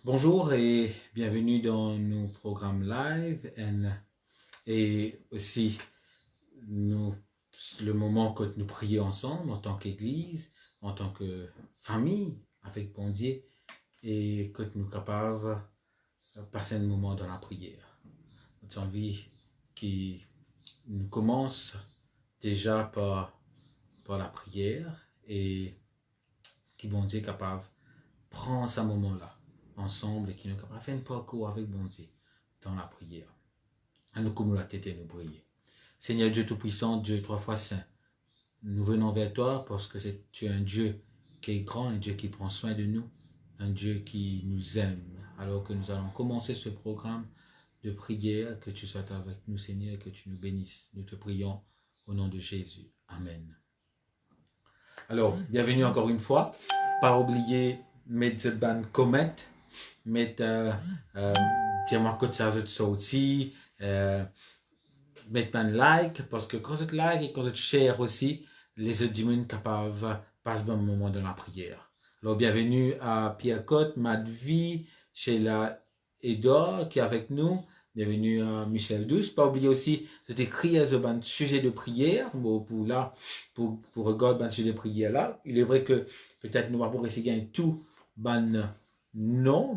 Bonjour et bienvenue dans nos programmes live et aussi le moment que nous prions ensemble en tant qu'Église, en tant que famille avec bon Dieu et que nous sommes capables de passer un moment dans la prière. Notre envie qui nous commence déjà par la prière et qui bon Dieu est capable de prendre ce moment-là ensemble et qui nous est capable de faire un parcours avec bon Dieu dans la prière. À nous comme la tête et nous briller. Seigneur Dieu Tout-Puissant, Dieu trois fois saint, nous venons vers toi parce que tu es un Dieu qui est grand, un Dieu qui prend soin de nous, un Dieu qui nous aime. Alors que nous allons commencer ce programme de prière, que tu sois avec nous Seigneur et que tu nous bénisses. Nous te prions au nom de Jésus. Amen. Alors, bienvenue encore une fois. Pas oublier mettre cette bande comment, mettre dire-moi que ça aussi, mettre un like, parce que quand vous like et quand vous share aussi, les autres sont capables de passer un bon moment dans la prière. Alors, bienvenue à Pierre Cotte, Madvi, Sheila Edor qui est avec nous. Bienvenue à Michel Douce. Pas oublier aussi de écrire un sujet de prière pour regarder un sujet de prière là. Il est vrai que peut-être nous ne pourrons pas essayer tout non,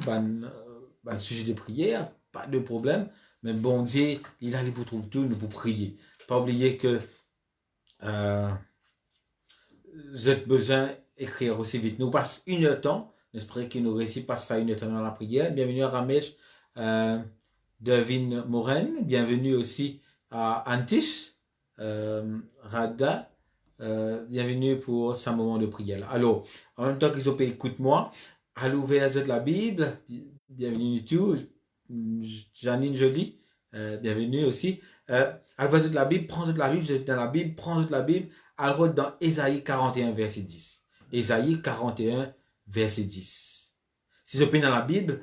sujet de prière, pas de problème. Mais bon Dieu, il a les pour trouver tout, nous pour prier. Pas oublier que vous avez besoin d'écrire aussi vite. Nous passons une heure de temps. J'espère que nous réussissons à passer une heure de temps dans la prière. Bienvenue à Ramesh, Devin Moren. Bienvenue aussi à Antish, Rada. Bienvenue pour ce moment de prière. Alors, en même temps qu'ils ont écoute-moi, à l'ouvert de la Bible. Bienvenue tout. Janine Jolie, bienvenue aussi. Alors, de la Bible, prends de la Bible, vous êtes dans la Bible, prends de la Bible. Alors, dans Ésaïe 41, verset 10. Ésaïe 41, verset 10. Si vous êtes dans la Bible,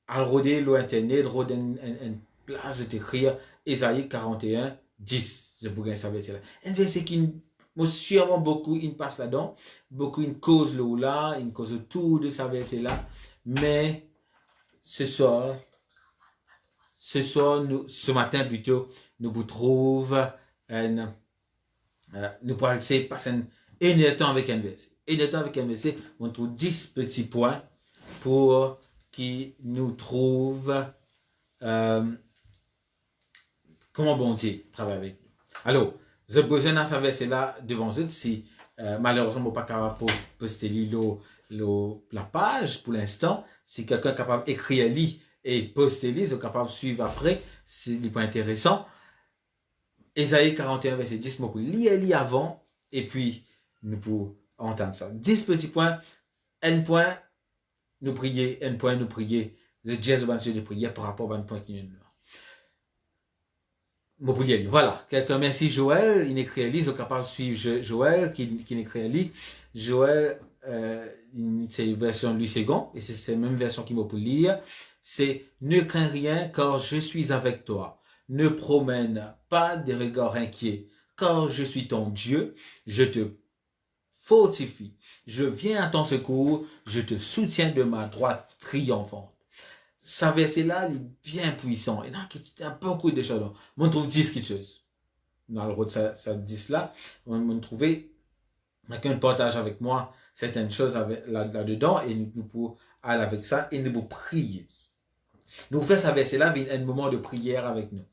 alors, rodez l'internet, rodez une place de t'écrire Ésaïe 41, 10. Je pourrais savoir cela. Un verset qui, moi, sûrement beaucoup, il passe là-dedans. Beaucoup, il cause là, il cause tout de ce verset-là. Mais, ce soir, ce matin plutôt, nous vous trouvons, nous pourrons passer une heure de temps avec un verset. Une heure de temps avec un verset, on trouve 10 petits points pour qui nous trouve comment bon Dieu travaille avec nous. Alors, je besoin dans ce verset-là devant vous si malheureusement, je ne peux pas capable poster la page pour l'instant. Si quelqu'un est capable d'écrire et poster je suis capable de suivre après. C'est des points intéressants. Ésaïe 41, verset 10, je peux lire avant et puis nous pouvons entendre ça. 10 petits points, un point, nous prier, un point, nous prier. Le jazz de prière par rapport à un point qui nous voilà, quelqu'un merci Joël, il écrit Elise, est capable de suivre Joël, qui écrit Elise. Joël, c'est une version de Louis Ségon, et c'est la même version qu'il m'a pour lire. C'est ne crains rien, car je suis avec toi. Ne promène pas des regards inquiets, car je suis ton Dieu, je te fortifie. Je viens à ton secours, je te soutiens de ma droite triomphante. Ce verset-là, il est bien puissant. Et là, il y a beaucoup de choses. On trouve 10 quelque chose. Dans le rôle de ça 10 là, on trouve, quelqu'un partage avec moi certaines choses là-dedans et nous pouvons aller avec ça et nous pouvons prier. Nous faisons ce verset-là, un moment de prière avec nous.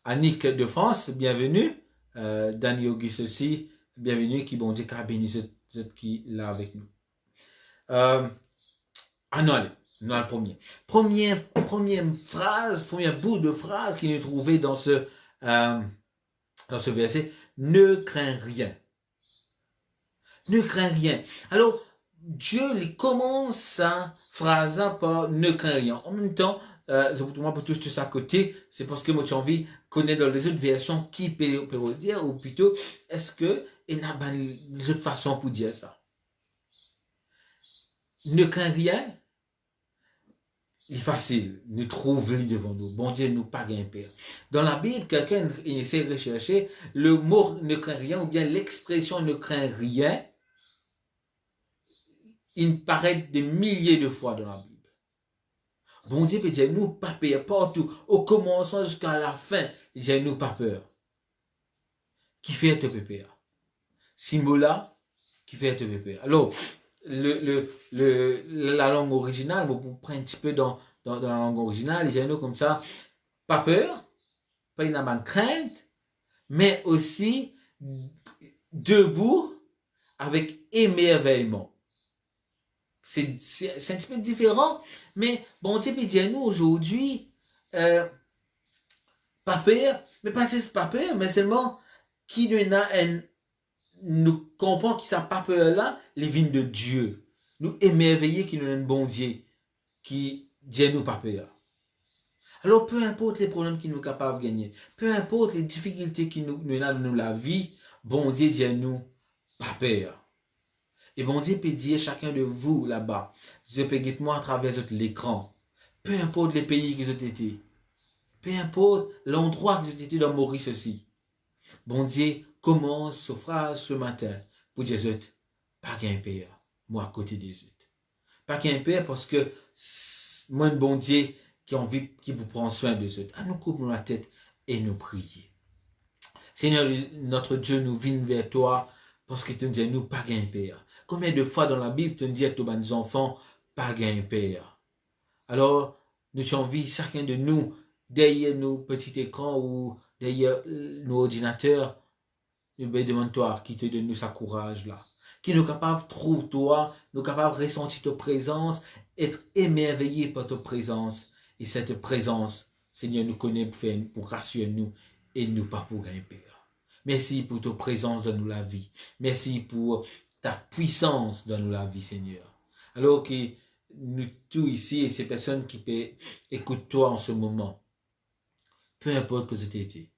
Annick de France, bienvenue. Danny Auguste aussi, bienvenue. Qui bon Dieu, qui a béni ceux qui est là avec nous. Non, allez. Dans le première phrase, premier bout de phrase qu'il nous trouvait dans ce verset, ne crains rien. Ne crains rien. Alors, Dieu il commence sa phrase par ne crains rien. En même temps, moi pour tout ça à côté, c'est parce que moi j'ai envie de connaître dans les autres versions qui peut dire, ou plutôt, est-ce que il y a des autres façons pour dire ça? Ne crains rien. Il est facile, nous trouvons devant nous. Bon Dieu, nous pas un père. Dans la Bible, quelqu'un essaie de rechercher le mot ne craint rien ou bien l'expression ne craint rien. Il paraît des milliers de fois dans la Bible. Bon Dieu peut dire nous pas peur partout, au commencement jusqu'à la fin, il dit nous pas peur. Qui fait te peur? Simola, qui fait te peur. Alors, la langue originale, vous prenez un petit peu dans la langue originale, il dit nous comme ça, pas peur, pas une amende crainte, mais aussi debout avec émerveillement. C'est un petit peu différent, mais bon Dieu peut dire nous aujourd'hui, pas peur, mais pas juste pas peur, mais seulement qui nous comprend qui ça pas peur là, les vignes de Dieu. Nous émerveiller qui nous a un bon Dieu, qui dit nous pas peur. Alors peu importe les problèmes qui nous capables de gagner, peu importe les difficultés qui nous dans la vie, bon Dieu dit nous pas peur. Et bon Dieu peut dire chacun de vous là-bas, je peux guider moi à travers l'écran. Peu importe les pays que vous avez été, peu importe l'endroit que vous avez été dans Maurice aussi. Bon Dieu commence ce phrase ce matin pour dire pas qu'un père, moi à côté des autres. Pas qu'un père parce que moi un bon Dieu qui a envie, qui vous prend soin des autres. À nous couper la tête et nous prier. Seigneur, notre Dieu, nous venons vers toi parce que tu nous dis nous pas qu'un père. Combien de fois dans la Bible, tu nous dis à tous nos enfants, pas qu'un père. Alors, nous avons envie, chacun de nous, derrière nos petits écrans ou derrière nos ordinateurs, nous demande-toi qui te donne nous sa courage là. Qui nous capable de trouver toi, nous capable de ressentir ta présence, être émerveillé par ta présence. Et cette présence, Seigneur, nous connaît pour rassurer nous et nous pas pour un père. Merci pour ta présence dans nous la vie. Merci pour ta puissance dans nous la vie, Seigneur. Alors que nous tous ici et ces personnes qui écoutent toi en ce moment, peu importe que c'était été,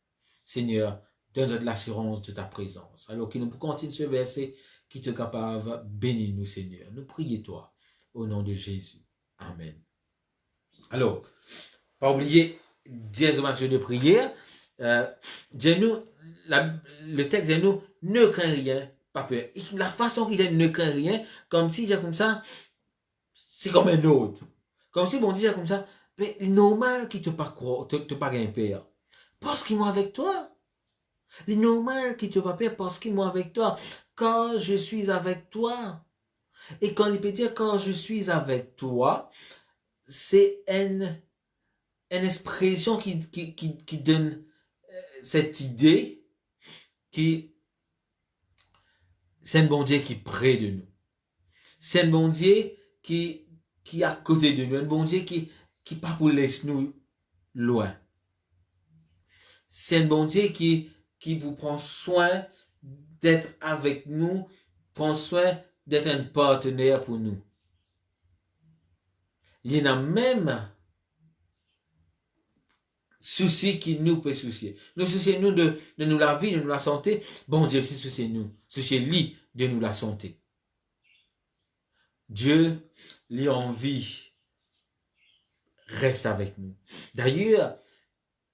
Seigneur, donne-nous l'assurance de ta présence. Alors que nous continuons ce verset qui te capable, bénis nous, Seigneur. Nous prions toi au nom de Jésus. Amen. Alors, pas oublier, Dieu de prière. Dis-nous, le texte dit nous, ne crains rien, pas peur. Et la façon qu'il dit ne crains rien, comme si j'ai comme ça, c'est comme un autre. Comme si bon Dieu comme ça, mais normal qu'il te pas croire, te pas un père. Parce qu'il est avec toi. C'est normal qu'il te pas peur parce qu'il est avec toi. Quand je suis avec toi. Et quand il peut dire quand je suis avec toi, c'est une expression qui donne cette idée qui c'est un bon Dieu qui est près de nous. C'est un bon Dieu qui est à côté de nous. Un bon Dieu qui pas pour laisser nous loin. C'est un bon Dieu qui vous prend soin d'être avec nous, prend soin d'être un partenaire pour nous. Il y en a même souci qui nous peut soucier. Nous soucier nous de nous la vie, de nous la santé. Bon Dieu aussi soucier nous. Soucier lui de nous la santé. Dieu, lui envie, reste avec nous. D'ailleurs,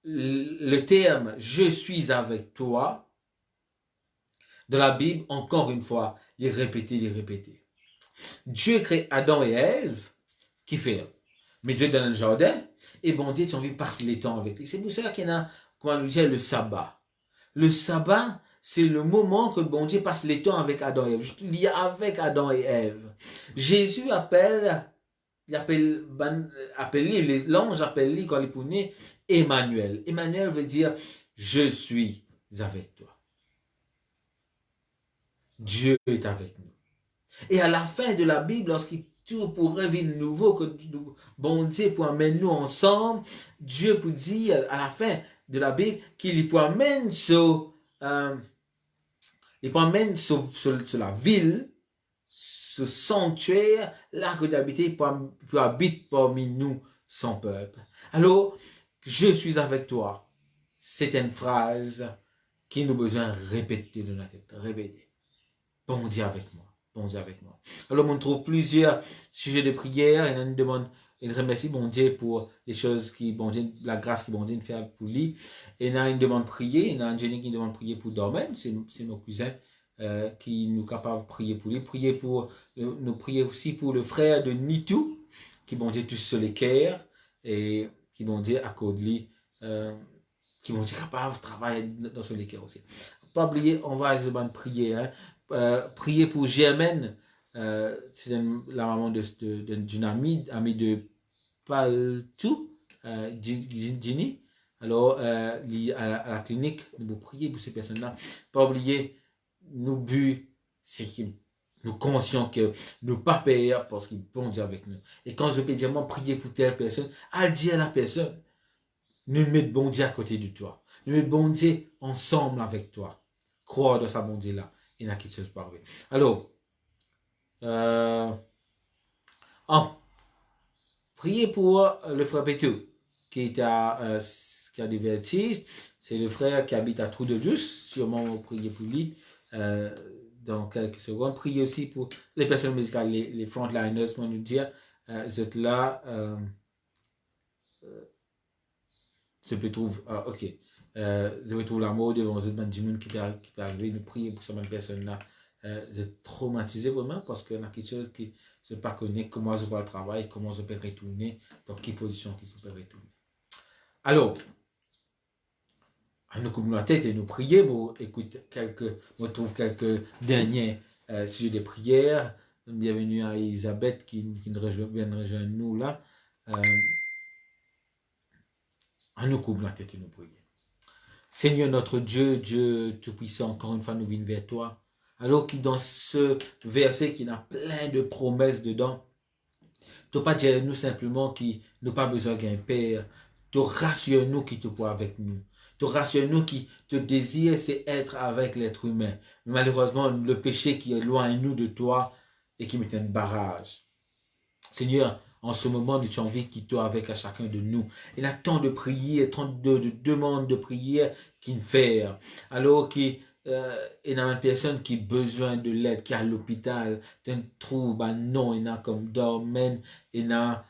le terme « je suis avec toi » dans la Bible, encore une fois, il est répété. Dieu crée Adam et Ève, qui fait? Mais Dieu donne un jardin, et bon Dieu, tu as envie de passer le temps avec lui. C'est pour ça qu'il y a, comment nous dire, le sabbat. Le sabbat, c'est le moment que bon Dieu passe le temps avec Adam et Ève. Il y a avec Adam et Ève. Jésus appelle l'ange appelle lui quand il est né Emmanuel. Emmanuel veut dire je suis avec toi. Dieu est avec nous. Et à la fin de la Bible, lorsqu'il tourne pour revenir de nouveau, que bon Dieu pour amener nous ensemble, Dieu peut dire à la fin de la Bible qu'il peut amener sur la ville, ce sanctuaire, là que d'habiter pour habiter parmi nous, son peuple. Alors, je suis avec toi. C'est une phrase qui nous besoin de répéter de notre tête. Répéter. Bon Dieu avec moi. Bon Dieu avec moi. Alors, on trouve plusieurs sujets de prière. Et on demande, il remercie bon Dieu pour les choses qui, bon Dieu, la grâce qui bon Dieu fait pour lui. Et on a une demande prier. Et on a un Jenny qui demande prier pour Dormen. C'est nos cousins. Qui nous capable de prier pour lui, nous prier aussi pour le frère de Nitou, qui bon Dieu tous sur les cœurs, et qui vont dire à Codely, qui vont dire capable de travailler dans son cœur aussi. Pas oublier, on va prier. Hein. Prier pour Germaine, c'est la maman d'une amie de Paltou, Ginny. Alors, à la clinique, nous prier pour ces personnes-là. Pas oublier, nos buts, c'est que nous conscients que nous pas payer parce qu'ils vont dire avec nous. Et quand je peux dire, moi, prier pour telle personne, à dire à la personne, nous mettons bon Dieu à côté de toi. Nous mettons bon Dieu ensemble avec toi. Croire dans sa bon Dieu là. Il n'y a quelque chose par lui. Alors, priez pour le frère Pétou qui a des vertiges. C'est le frère qui habite à Trou-de-Douce. Sûrement, priez pour lui dans quelques secondes. Priez aussi pour les personnes musicales, les frontliners, pour nous dire, vous êtes là. Je peux trouver, ok. Je retrouve l'amour devant vous êtes du monde qui peut arriver. Nous prions pour cette personne-là. Vous êtes traumatisé vraiment parce qu'il y a quelque chose qui ne se pas connaît. Comment je vais le travail, comment je peux retourner, dans quelle position qui se peut retourner. Alors, nous coupons la tête et nous prions pour écouter on trouve quelques derniers sujets de prière. Bienvenue à Elisabeth qui vient rejoindre nous là. Nous coupons la tête et nous prions. Seigneur notre Dieu, Dieu Tout-Puissant, encore une fois nous venons vers toi. Alors que dans ce verset qui a plein de promesses dedans, tu n'as pas dit nous simplement qu'il n'a pas besoin d'un père. Tu rassures-nous qui te voit avec nous. Tu rassures-nous qui te désire, c'est être avec l'être humain. Malheureusement, le péché qui éloigne nous de toi et qui met un barrage. Seigneur, en ce moment, nous avons envie qu'il soit avec à chacun de nous. Il a tant de prières, tant de demandes de prières qu'il fait. Alors qu'il y a une personne qui a besoin de l'aide, qui est à l'hôpital, tu trouves, non, il y a comme domaine, il y a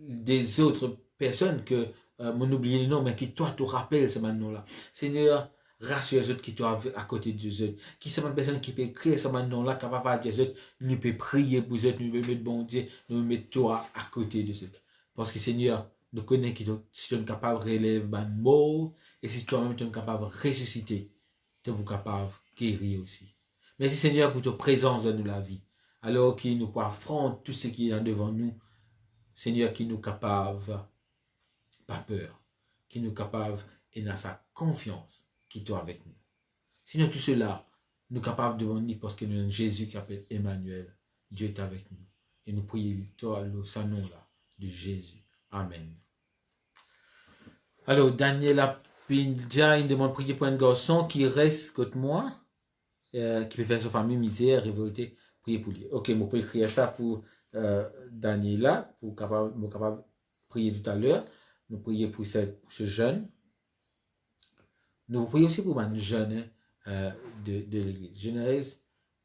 des autres personnes que, on oublie le nom, mais qui toi te rappelle ce nom-là. Seigneur, rassure les autres qui sont à côté de eux. Qui sont les personnes qui peuvent créer ce nom-là, capable de dire, nous pouvons prier pour eux, nous pouvons mettre bon Dieu, nous pouvons mettre toi à côté de eux. Parce que Seigneur, nous connaissons que si tu es capable de relever un mort, et si toi-même tu es capable de ressusciter, tu es capable de guérir aussi. Merci Seigneur pour ta présence dans la vie. Alors qu'il nous affronte tout ce qui est devant nous. Seigneur, qui nous capable, pas peur, qui nous capable et dans sa confiance qui est avec nous. Seigneur, tout cela, nous capables de venir parce que nous avons Jésus qui appelle Emmanuel. Dieu est avec nous. Et nous prions toi, le nom là de Jésus. Amen. Alors, Daniel Apindja, il demande de prier pour un garçon qui reste contre moi, qui peut faire sa famille misère, révoltée. Priez pour lui. Ok, on peut écrire ça pour Daniela, pour capable prier tout à l'heure. Nous prions pour ce jeune. Nous prions aussi pour un jeune de l'église. Genèse,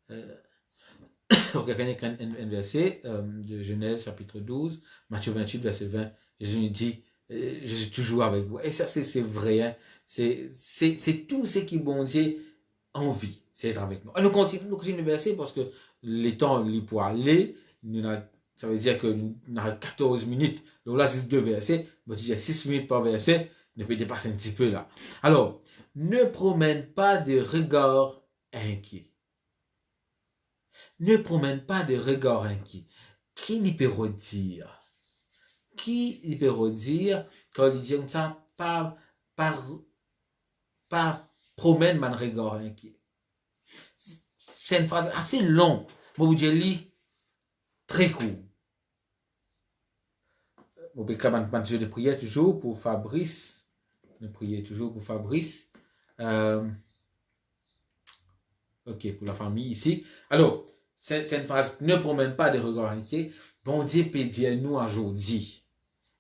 on regarde un verset de Genèse chapitre 12, Matthieu 28, verset 20. Jésus nous dit, je suis toujours avec vous. Et ça, c'est vrai. Hein? C'est tout ce qui bon Dieu envie, c'est être avec nous. Nous continuons le verset parce que le temps, il pour aller, ça veut dire que nous avons 14 minutes. Donc là, c'est 2 versets. Mais si j'ai 6 minutes par verset, ne peut dépasser un petit peu là. Alors, ne promène pas de regard inquiet. Ne promène pas de regard inquiet. Qui n'y peut redire? Qui n'y peut redire quand il dit ça, pas promène un regard inquiet. C'est une phrase assez longue. Moi, vous dis, très court. Vous pouvez quand même de prière toujours pour Fabrice. Nous prions toujours pour Fabrice. Ok, pour la famille ici. Alors, c'est une phrase, ne promène pas de regard inquiet. Bon Dieu peut dire nous aujourd'hui.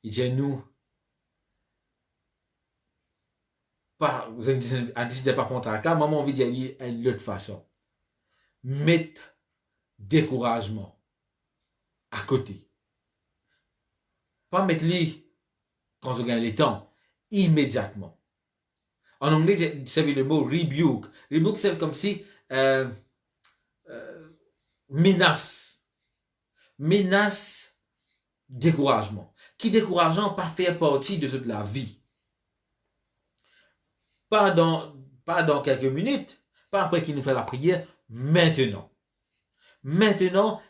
Il dit nous, vous avez dit pas contre la cas, maman envie de dire de l'autre façon. Mettre découragement à côté. Pas mettre lui quand je gagne le temps, immédiatement. En anglais, j'ai servi le mot rebuke. Rebuke, c'est comme si menace, découragement. qui décourageant pas faire partie de toute la vie. Pas dans quelques minutes, pas après qu'il nous fait la prière, maintenant. Maintenant,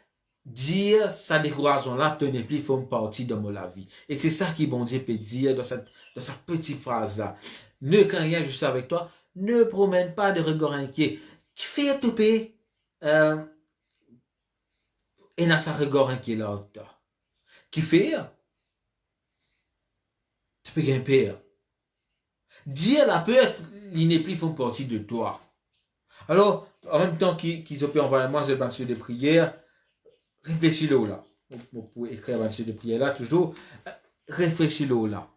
dire ça décourageant là, tenez plus, font partie de la vie. Et c'est ça qui bon Dieu peut dire dans sa petite phrase là. Ne crains rien, je suis avec toi. Ne promène pas de regard inquiet. Qui fait topé et n'a sa regard inquiet là. Qui fait tu peux grimper. Dire la peur, il n'est plus font partie de toi. Alors, en même temps qu'ils opèrent envoyer moi, je vais de prière, réfléchis-le là. Vous pouvez écrire un de prière là, toujours. Réfléchis-le là.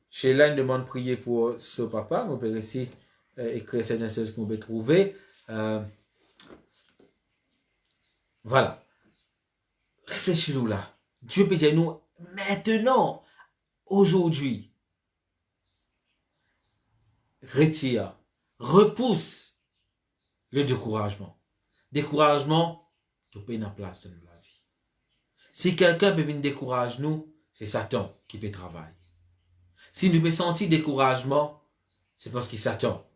Chez là, une demande de prier pour ce papa. Vous pouvez ici écrire certaines choses que vous pouvez trouver. Voilà. Réfléchis-le là. Dieu peut dire nous maintenant, aujourd'hui. Retire, repousse le découragement. Découragement, tu peux une place dans la vie. Si quelqu'un peut venir décourager nous, c'est Satan qui peut travailler. Si nous peut sentir découragement, c'est parce que Satan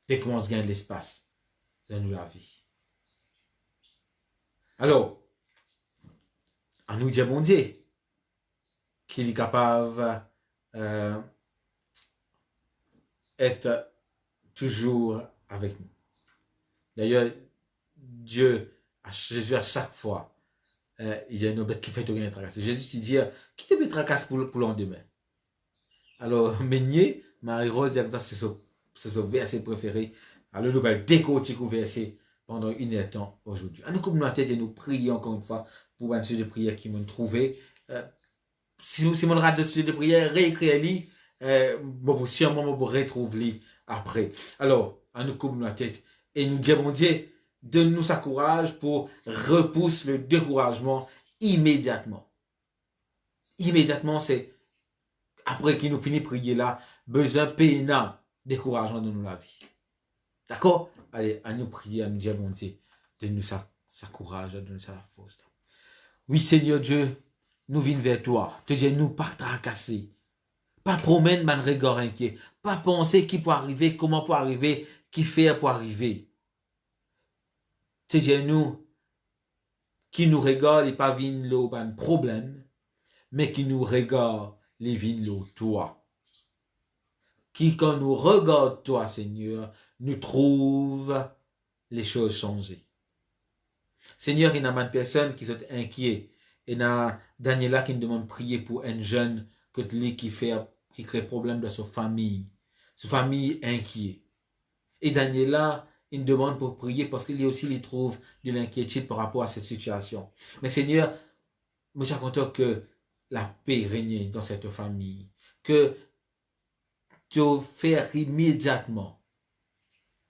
peut commencer à gagner de l'espace dans la vie. Alors, à nous dire bon Dieu, qu'il est capable être toujours avec nous. D'ailleurs, Dieu, Jésus à chaque fois, il y a une bête qui fait rien tracasser. Jésus dit, qui te peut tracasser pour le lendemain? Alors, Meunier, Marie-Rose, c'est son verset préféré. Alors, nous allons décortiquer le verset pendant une heure de temps aujourd'hui. À nous couper la tête et nous prier encore une fois pour un sujet de prière qui m'ont trouvé. Si mon radio sujet de prière, réécris-le. Bon, sûrement, vous retrouver après. Alors, à nous couper la tête et nous dire, mon Dieu, donne-nous sa courage pour repousser le découragement immédiatement. Immédiatement, c'est après qu'il nous finit de prier là, besoin pénal, découragement dans la vie. D'accord? Allez, à nous prier, à nous dire, mon Dieu, donne-nous sa courage, donne-nous sa force. Oui, Seigneur Dieu, nous venons vers toi. Te dire, nous pas tracasser. Pas promettre un regard inquiet. Pas penser qui peut arriver, comment peut arriver, qui faire pour arriver. Te dire, nous, qui nous regarde et pas vin l'eau, un problème, mais qui nous regarde, les vin l'eau, toi. Qui, quand nous regarde, toi, Seigneur, nous trouve les choses changées. Seigneur, il y a une personne qui sont inquiets. Il y a Daniela qui nous demande de prier pour un jeune qui crée problème dans sa famille. Sa famille inquiète. Et Daniela, il nous demande pour prier parce qu'il aussi il trouve de l'inquiétude par rapport à cette situation. Mais Seigneur, je suis content que la paix règne dans cette famille. Que tu fais immédiatement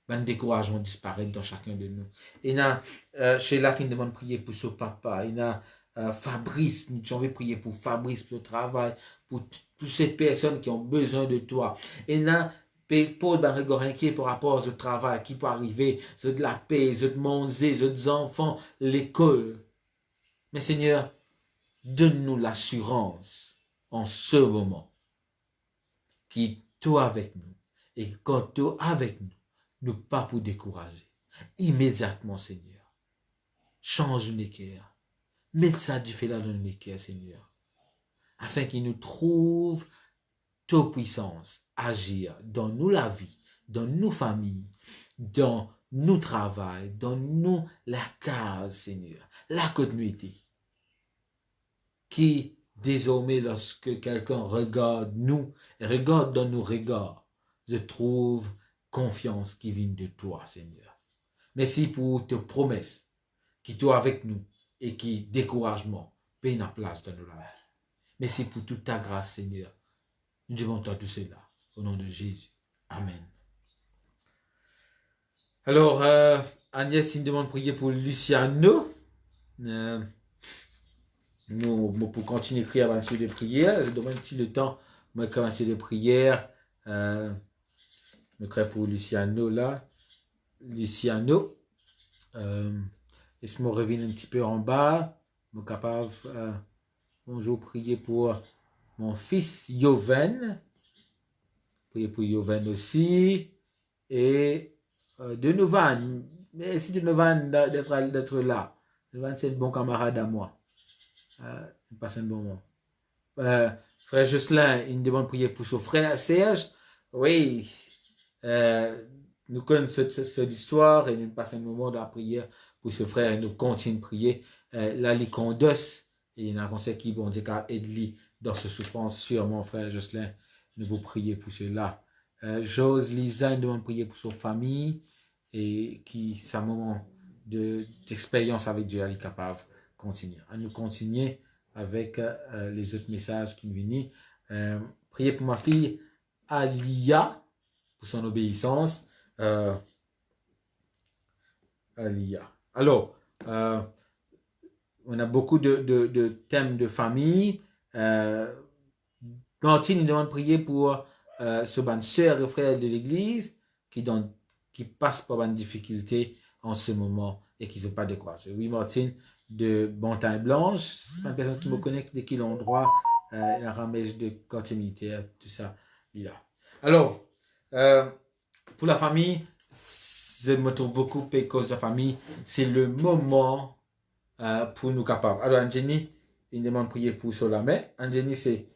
le découragement disparaître dans chacun de nous. Il y a Sheila qui nous demande de prier pour son papa. Il y a Fabrice, nous avons prier pour Fabrice, pour le travail, pour toutes ces personnes qui ont besoin de toi. Il y a Paul Barregor inquiet par rapport au travail qui peut arriver, de la paix, de manger, des enfants, l'école. Mais Seigneur, donne-nous l'assurance en ce moment qui toi avec nous. Et quand toi avec nous, nous pas pour décourager. Immédiatement, Seigneur, change une équerre. Mets ça du fait là dans une équerre, Seigneur. Afin qu'il nous trouve ta puissance, agir dans nous la vie, dans nos familles, dans nos travail, dans nous la case, Seigneur, la continuité. Qui, désormais, lorsque quelqu'un regarde nous, regarde dans nos regards, je trouve confiance qui vient de toi, Seigneur. Merci pour tes promesses qui sont avec nous et qui, découragement, paye la place dans nos vies. Merci pour toute ta grâce, Seigneur. Nous demandons tout cela au nom de Jésus. Amen. Alors, Agnès, il me demande de prier pour Luciano. Nous, pour continuer à écrire avant de prière, je demande si le temps, moi, commencer les prières. Je crée pour Luciano là. Luciano. Laisse-moi revenir un petit peu en bas. Je suis capable Bonjour, priez pour mon fils Yoven. Priez pour Yoven aussi. Et de Novan. Merci de Novan d'être là. Novan, c'est un bon camarade à moi. Passe un bon moment. Frère Jocelyn, il me demande de prier pour son frère Serge. Oui, nous connaissons cette histoire et nous passons un moment de la prière pour ce frère et nous continuons de prier. Là, les condos, et il y a un conseil qui bon Dieu qu'a aidé dans ce souffrance, sûrement, frère Jocelyn, nous vous prier pour cela. Jose Lisa nous demande de prier pour sa famille et qui, sa moment d'expérience avec Dieu, elle est capable de continuer. À nous continuer avec les autres messages qui nous viennent. Priez pour ma fille Alia, pour son obéissance. Alia. Alors, on a beaucoup de thèmes de famille. Martine nous demande de prier pour ce ban sœur et frère de l'église qui passent par une difficulté en ce moment et qui n'ont pas de courage. Oui, Martine, de Montagne Blanche, c'est une personne qui me connaît de quel endroit, la ramèche de quartier militaire, tout ça, là. Alors, pour la famille, je me trouve beaucoup à cause de la famille, c'est le moment pour nous capables. Alors, Anjeni, il demande de prier pour Solamé. Anjeni, c'est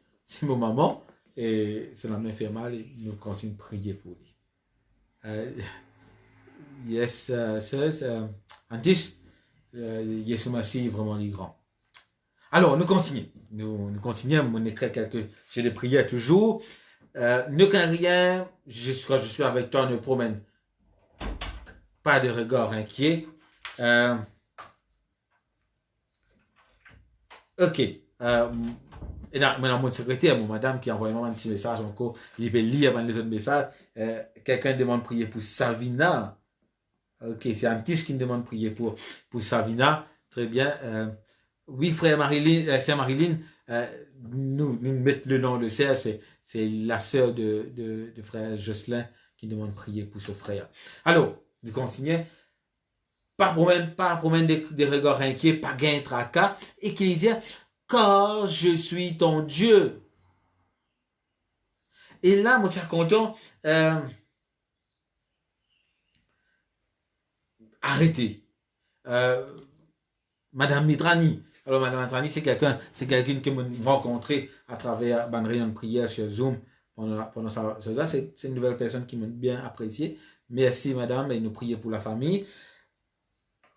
mon maman, et Solamé fait mal, et nous continuons de prier pour lui. Yes, Antish, Yesu Massi est vraiment les grands. Alors, nous continuons. Nous continuons. On écrit j'ai des prières toujours. Ne crains rien. Quand je suis avec toi, ne promène pas de regard inquiet. Ok. Et là, mon secrétaire, mon madame qui a envoyé un petit message encore, il peut lire avant les autres messages. Quelqu'un demande de prier pour Savina. Ok, c'est Antish qui me demande de prier pour Savina. Très bien. Oui, frère Marilyn, sœur Marilyn, nous mettons le nom de Serge, c'est la sœur de frère Jocelyn qui demande de prier pour son frère. Alors, nous continuons. Pas promène des regards inquiets, pas gain tracas, et qu'il dit, car je suis ton Dieu. Et là, mon cher content, arrêtez. Madame Mitrani. Alors, Madame Mitrani, c'est quelqu'un que j'ai rencontré à travers une réunion de prière sur Zoom pendant ça. C'est une nouvelle personne qui m'a bien apprécié. Merci, Madame, et nous prions pour la famille.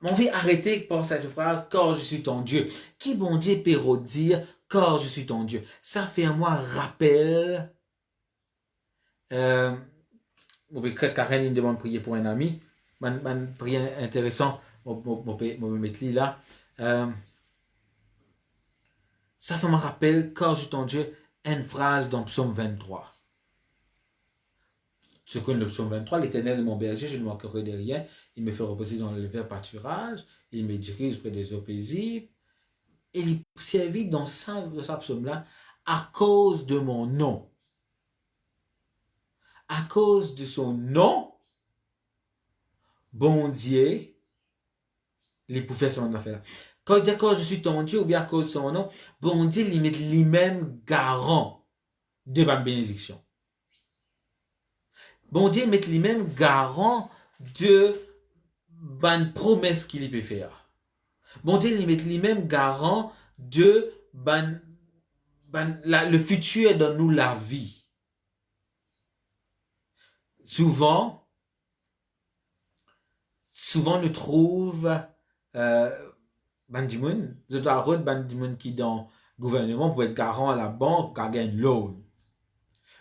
On va arrêter par cette phrase, car je suis ton Dieu. Qui bon Dieu peut dire, car je suis ton Dieu? Ça fait à moi rappel. Karen il demande de prier pour un ami. Une prière intéressant. Je vais mettre là. Ça fait me rappel, car je suis ton Dieu, une phrase dans Psaume 23. Je connais le Psaume 23, l'Éternel est mon berger, je ne manquerai de rien. Il me fait reposer dans le vert pâturage, il me dirige près des eaux paisibles. Et il servit dans ce psaume-là à cause de mon nom. À cause de son nom, bon Dieu, il pouvait faire son affaire. Quand il dit quand je suis ton Dieu, ou bien à cause de son nom, bon Dieu, il met lui-même garant de ma bénédiction. Bon Dieu met lui-même garant de la promesse qu'il peut faire. Bon Dieu, il met lui-même garant de le futur dans nous, la vie. Souvent, nous trouvons Bandimoun, Bandimoun qui dans le gouvernement pour être garant à la banque pour gagner loan.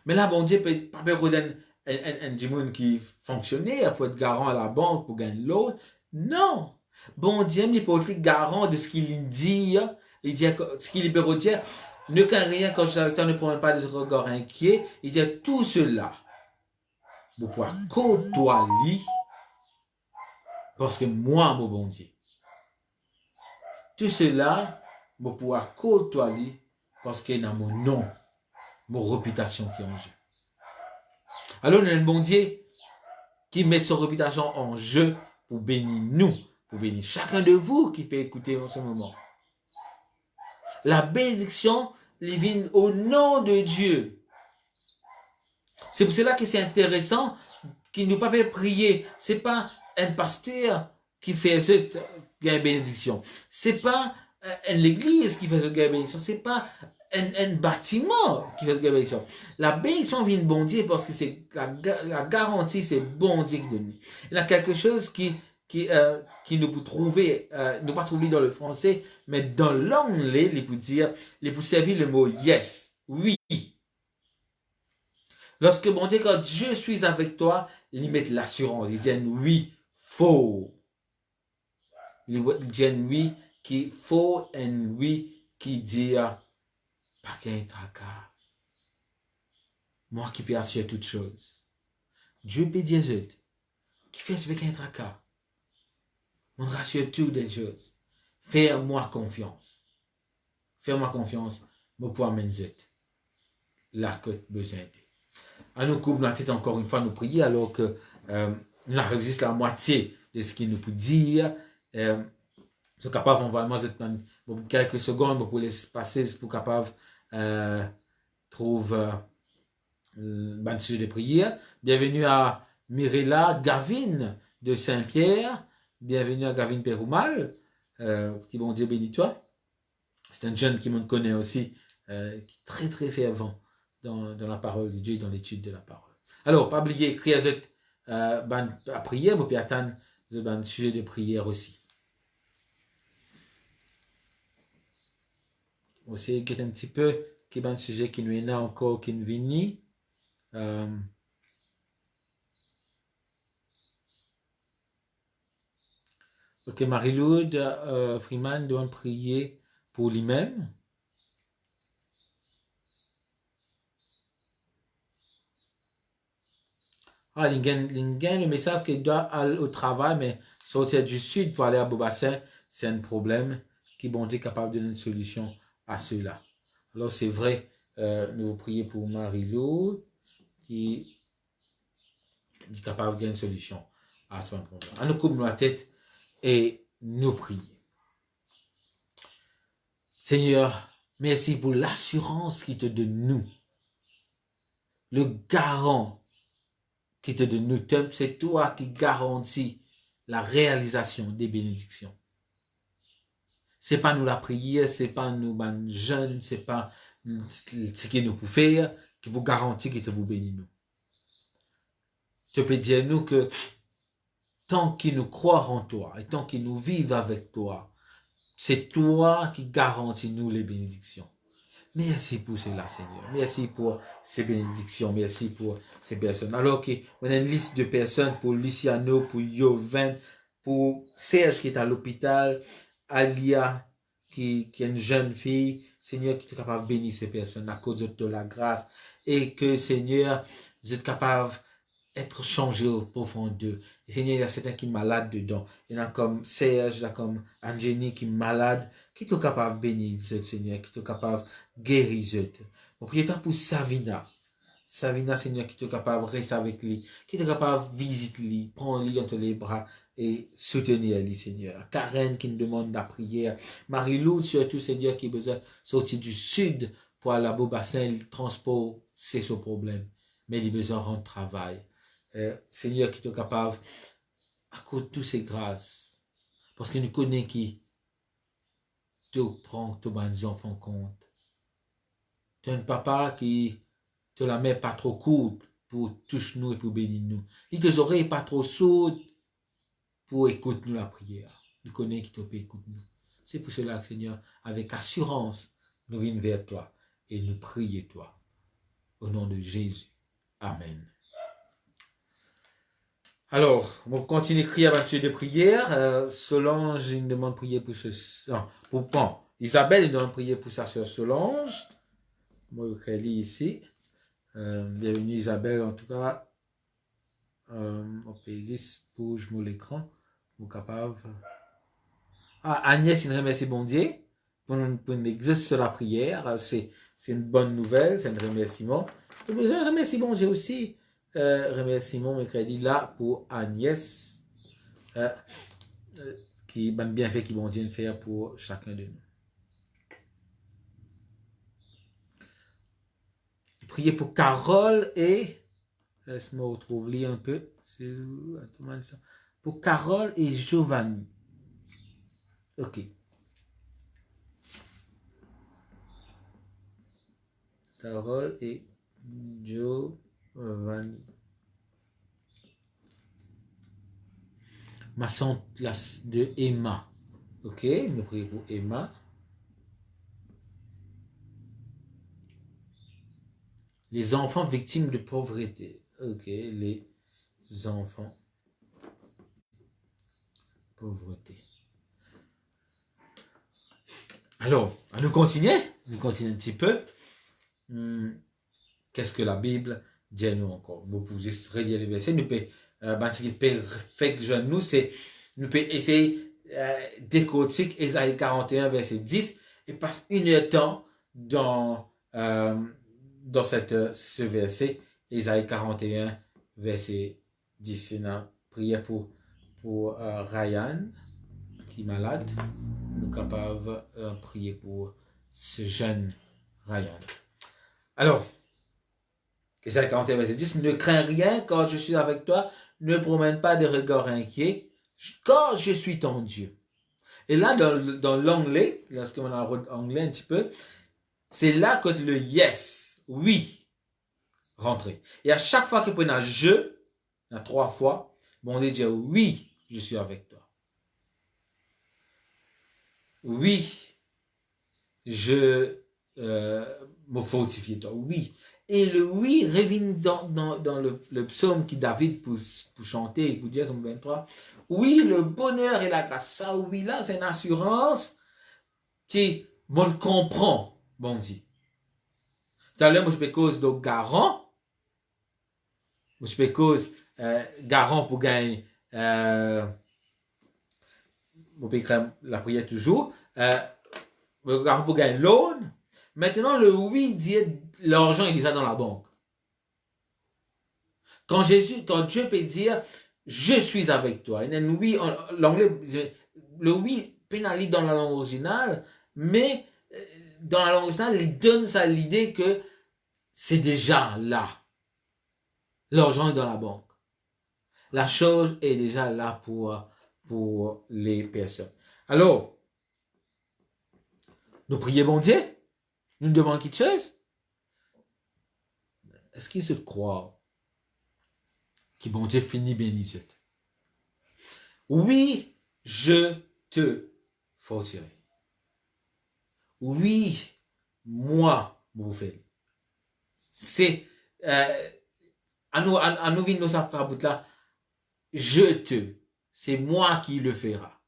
Mais là, bon Dieu, peut pas un Dimoun qui fonctionnaire pour être garant à la banque pour gagner loan. Non! Bon Dieu, il peut être garant de ce qu'il dit. Il dit ce qu'il peut dire. Ne crains rien quand je suis avec toi, ne promène pas des regards inquiets. Il dit tout cela. Vous pouvez côtoyer parce que moi, mon bon Dieu. Tout cela, vous pouvez côtoyer parce qu'il y a mon nom, mon réputation qui est en jeu. Alors, nous avons un bon Dieu qui met son réputation en jeu pour bénir nous, pour bénir chacun de vous qui peut écouter en ce moment. La bénédiction, elle vient au nom de Dieu. C'est pour cela que c'est intéressant qu'il ne pas fait prier. C'est pas un pasteur qui fait cette bénédiction. C'est pas l'église qui fait cette bénédiction. C'est pas un bâtiment qui fait cette bénédiction. La bénédiction vient de bon Dieu parce que c'est la garantie, c'est bon Dieu qui donne. Il y a quelque chose qui nous peut trouver, nous pas trouver dans le français, mais dans l'anglais, il peut dire, il peut servir le mot yes, oui. Lorsque bon Dieu, quand je suis avec toi, il met l'assurance. Il dit oui, faux. Il dit oui qui faux et oui qui dit pas qu'un tracas. Moi qui peux assurer toutes choses. Dieu peut dire qui fait avec un tracas. On rassure toutes les choses. Fais-moi confiance. Fais-moi confiance. Je peux amener là que besoin. À nous couper la tête encore une fois, nous prier alors que nous avons juste la moitié de ce qu'il nous peut dire. Nous sommes capables, on va dans quelques secondes pour les passer, pour capable trouver un sujet de prière. Bienvenue à Mirella Gavin de Saint-Pierre. Bienvenue à Gavin Peroumal. Qui bon Dieu bénis toi. C'est un jeune qui me connaît aussi, qui est très très fervent dans la parole de Dieu, dans l'étude de la parole. Alors, pas oublier, écrire à prière, mais puis attendre un sujet de prière aussi. Aussi, qui est un petit peu, qui est un sujet qui nous est là encore, qui nous vient. Ok, Marie-Loud Freeman doit prier pour lui-même. Ah, le message qu'il doit aller au travail, mais sortir du sud pour aller à Beaubassin, c'est un problème qui bon Dieu est capable de donner une solution à cela. Alors c'est vrai, nous vous prions pour Marie-Lou qui est capable de donner une solution à son problème. On nous coupe la tête et nous prions. Seigneur, merci pour l'assurance qui te donne nous. Le garant qui te donne nous, c'est toi qui garantis la réalisation des bénédictions. C'est pas nous la prière, c'est pas nous ben jeunes, c'est pas ce que nous pouvons faire qui vous garantit que te vous bénit nous. Tu peux dire nous que tant qu'ils nous croient en toi et tant qu'ils nous vivent avec toi, c'est toi qui garantis nous les bénédictions. Merci pour cela, Seigneur. Merci pour ces bénédictions. Merci pour ces personnes. Alors qu'on a une liste de personnes pour Luciano, pour Yoven, pour Serge qui est à l'hôpital, Alia qui est une jeune fille. Seigneur, qui est capable de bénir ces personnes à cause de la grâce. Et que, Seigneur, vous êtes capable d'être changé au profond d'eux. Et Seigneur, il y a certains qui sont malades dedans. Il y en a comme Serge, il y a comme Angénie qui est malade, qui est capable de bénir ce Seigneur, qui est capable de guérir ce. Mon prière pour Savina. Savina, Seigneur, qui est capable de rester avec lui, qui est capable de visiter lui, prendre lui entre les bras et soutenir lui, Seigneur. Karen qui nous demande la prière. Marie-Lou, surtout, Seigneur, qui a besoin de sortir du sud pour aller à Beaubassin, le transport, c'est son problème. Mais il a besoin de rendre travail. Seigneur, qui est capable, à cause de toutes ces grâces, parce que nous connaissons qui te prend tous les enfants compte. Tu as un papa qui te la met pas trop courte pour toucher nous et pour bénir nous. Il te oreilles pas trop sourdes pour écouter nous la prière. Nous connaissons qui te peut écouter nous. C'est pour cela, Seigneur, avec assurance, nous venons vers toi et nous prions toi. Au nom de Jésus. Amen. Alors, on continue à crier à sujet de prière. Solange, il demande de prier pour ce... Non, pour Pan. Isabelle, il demande de prier pour sa soeur Solange. Moi, je lis ici. Bienvenue Isabelle, en tout cas. On peut juste bouge l'écran. Vous capable. Ah, Agnès, il remercie bon Dieu pour une exercice sur la prière. C'est une bonne nouvelle, c'est un remerciement. Je remercie bon Dieu aussi. Remerciement, mercredi là pour Agnès, qui a bien fait qui bon Dieu faire pour chacun de nous. prier pour Carole et... Laisse-moi retrouver un peu. Pour Carole et Giovanni. Ok. Carole et Giovanni. Ma sœur de Emma. Ok, nous prions pour Emma. Les enfants victimes de pauvreté. Ok, les enfants. Pauvreté. Alors, à nous continuer. Nous continuons un petit peu. Qu'est-ce que la Bible dit à nous encore? Vous pouvez relire les versets. Nous pouvons, ce qui peut faire que nous, c'est, nous pouvons essayer décortiquer Ésaïe 41, verset 10, et passe une heure de temps dans ce verset, Ésaïe 41, verset 10. C'est une prière pour Ryan, qui est malade. Nous sommes capables de prier pour ce jeune Ryan. Alors, Ésaïe 41, verset 10, ne crains rien quand je suis avec toi, ne promène pas de regard inquiet, quand je suis ton Dieu. Et là, dans l'anglais, lorsqu'on a l'anglais un petit peu, c'est là que le yes, oui, rentrer. Et à chaque fois qu'il prend un je, il y a 3 fois, bon Dieu dit oui, je suis avec toi. Oui, je me fortifie toi. Oui. Et le oui revient dans le psaume qui David pour chanter, pour dire son 23. Oui, le bonheur et la grâce. Ça, oui, là, c'est une assurance qui, bon, comprend, bon dit. Tout à l'heure, moi, je peux cause de garant. Je peux cause garant pour gagner. On peut écrire la prière toujours. Garant pour gagner l'aune. Maintenant, le oui dit l'argent est déjà dans la banque. Quand Dieu peut dire je suis avec toi. Et oui, l'anglais, le oui pénalise dans la langue originale, mais dans la langue originale, il donne ça l'idée que c'est déjà là. L'argent est dans la banque. La chose est déjà là pour les personnes. Alors, nous prions bon Dieu. Nous demandons quelque chose. Est-ce qu'il se croit que bon Dieu finit béni? Oui, je te fortifierai. Oui, moi, vous faites. C'est à nous vient nos appareils là. Je te, c'est moi qui le fera.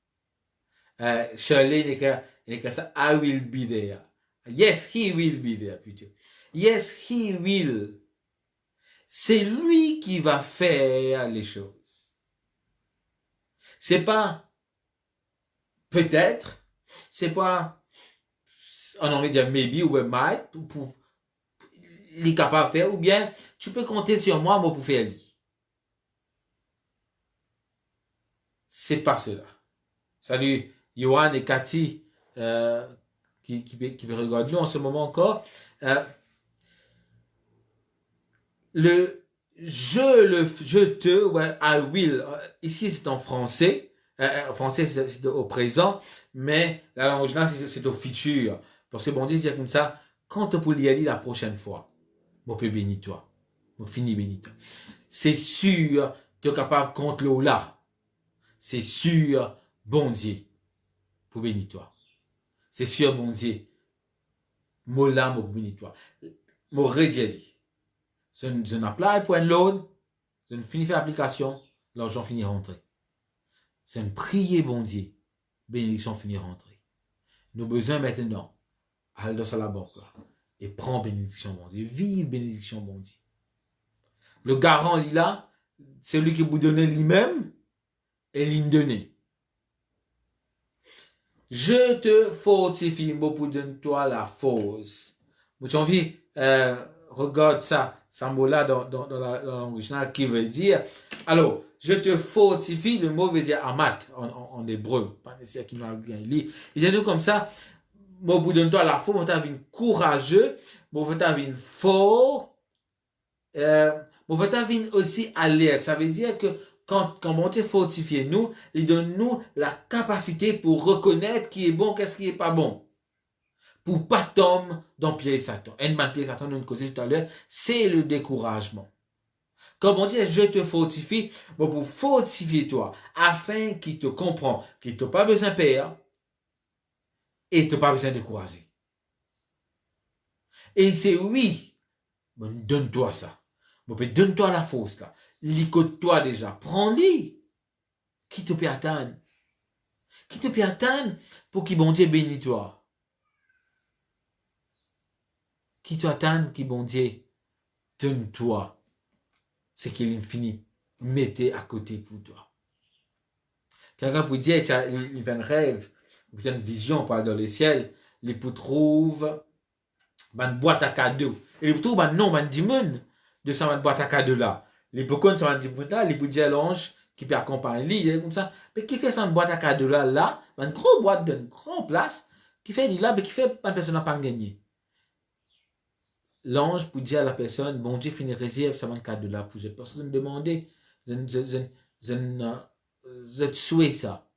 Shirley n'est ça. I will be there. Yes, he will be there, plutôt. Yes, he will. C'est lui qui va faire les choses. C'est pas peut-être, c'est pas en anglais dire maybe ou might pour il est capable de faire, ou bien tu peux compter sur moi pour faire lui. C'est pas cela. Salut Johan et Cathy qui me regardent nous en ce moment encore. Je te, ouais, I will. Ici c'est en français. En français c'est au présent, mais la langue originale c'est au futur. Parce que bon Dieu dit comme ça, quand tu peux y aller la prochaine fois, on peut bénir toi. On finit bénir toi. C'est sûr, tu es capable contre l'eau là. C'est sûr, bon Dieu, pour bénir toi. C'est sûr, bon Dieu, moi là, pour bénir toi. Moi redire. Je n'applique pour un loan, je ne finis faire l'application, l'argent finit rentrer. C'est une prière, bon Dieu, bénédiction finit rentrer. Nous avons besoin maintenant, aller dans la banque là, et prendre bénédiction, bon Dieu, vive bénédiction, bon Dieu. Le garant, il est là, c'est lui qui vous donne lui-même, et il donne. Je te fortifie, pour donner toi la force. Vous avez envie, regarde ça, symbole-là dans la langue originale qui veut dire, alors, je te fortifie, le mot veut dire amat en hébreu, pas nécessaire qui m'a bien lu. Il dit comme ça, pour donner toi la force, on t'a une courageux, pour t'a une fort, Mon frère vient aussi alerte. Ça veut dire que quand bon Dieu fortifie nous, il donne nous la capacité pour reconnaître qui est bon, qu'est-ce qui est pas bon. Pour pas tomber dans le pied de Satan. Un mal pied de Satan, nous le causé tout à l'heure, c'est le découragement. Comme on dit, je te fortifie, bon, pour fortifier toi, afin qu'il te comprend, qu'il t'a pas besoin de père, et tu n'as pas besoin de décourager. Et c'est oui, bon, donne-toi ça. Bon, donne-toi la force là. Licote-toi déjà. Prends-les. Qui te peut attendre? Qui te peut attendre pour qu'il bon Dieu bénisse toi? Qui te attend qu'il bon Dieu donne-toi ce qu'il infini mettez à côté pour toi? Quelqu'un peut dire, il a un rêve, une vision par dans le ciel, il peut trouver une boîte à cadeaux. Et il peut trouver un nom, un dimon de cette boîte à cadeaux là. Il peut connaître cette dimon là, il peut dire l'ange qui peut accompagner lui, comme ça. Mais qui fait cette boîte à cadeaux là, une grosse boîte d'une grande place, qui fait là, mais qui fait une personne n'a pas gagné. L'ange peut dire à la personne, bon Dieu finit réserve cette cadeau là pour cette personne demander, je souhaite ça.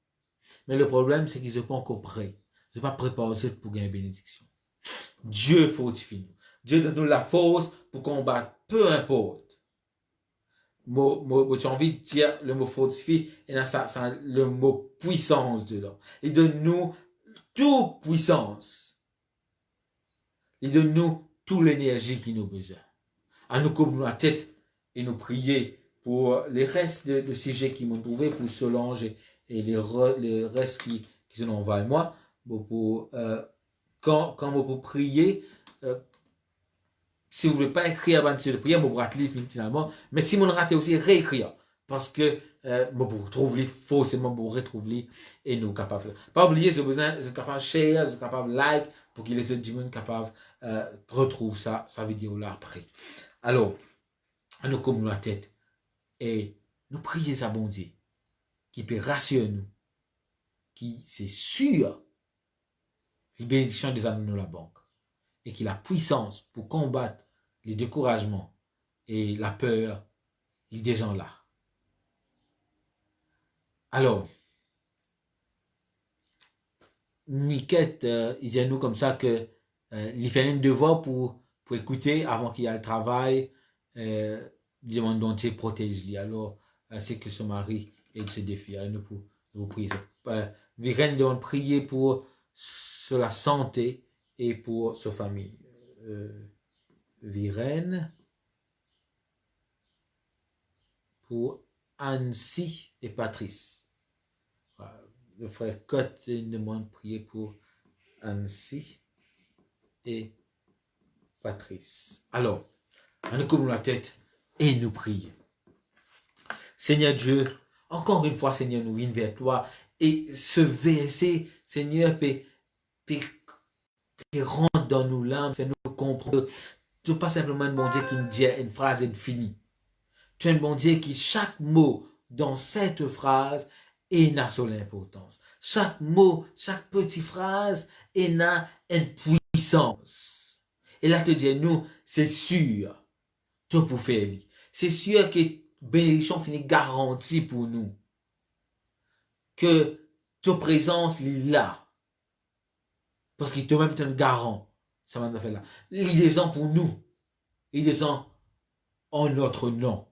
Mais le problème, c'est qu'ils ne sont pas encore prêts. Ils ne sont pas préparés pour gagner une bénédiction. Dieu fortifie nous. Dieu donne nous la force pour combattre, peu importe. J'ai envie de dire le mot fortifie, et là, ça le mot puissance dedans. Il donne nous toute puissance. Il donne nous toute l'énergie qui nous besoin. À nous couper la tête et nous prier pour les restes de sujets qui m'ont trouvé, pour Solange et les restes qui sont envers moi. Quand vous priez, si vous ne voulez pas écrire avant de prier, vous ratez finalement. Mais si vous ratez aussi, réécrire. Parce que vous retrouvez forcément, vous retrouvez et nous capables. Pas oublier, vous êtes capable de share, vous êtes capable de like pour que les autres gens capables retrouvent sa vidéo là après. Alors, nous comme la tête et nous prions à bon Dieu qui peut rassurer nous, qui c'est sûr, les bénédictions des âmes de la banque et qui a la puissance pour combattre les découragements et la peur des gens là. Alors, Miquette, il dit à nous comme ça que il fait un devoir pour écouter avant qu'il y ait le travail. Il demande donc Dieu protège-lui. Alors, c'est que son mari et ce défi. Alors, nous pour prier. Virène demande prier pour la santé et pour sa famille. Virène pour Annecy et Patrice. Voilà. Le frère Cotte demande prier pour Annecy et Patrice. Alors, on nous couvrons la tête et nous prions. Seigneur Dieu, encore une fois, Seigneur, nous venons vers toi et ce verset, Seigneur, peut rentrer dans nos larmes, fait nous comprendre. Tu n'es pas simplement un bon Dieu qui nous dit une phrase infinie. Tu es un bon Dieu qui, chaque mot dans cette phrase, n'a son importance. Chaque mot, chaque petite phrase, n'a une puissance. Et là, te dis, nous, c'est sûr, tout pour faire. C'est sûr que bénédiction finit garantie pour nous. Que ta présence est là. Parce qu'il te même un garant. Ça va nous faire là. Il est pour nous. Il est en notre nom.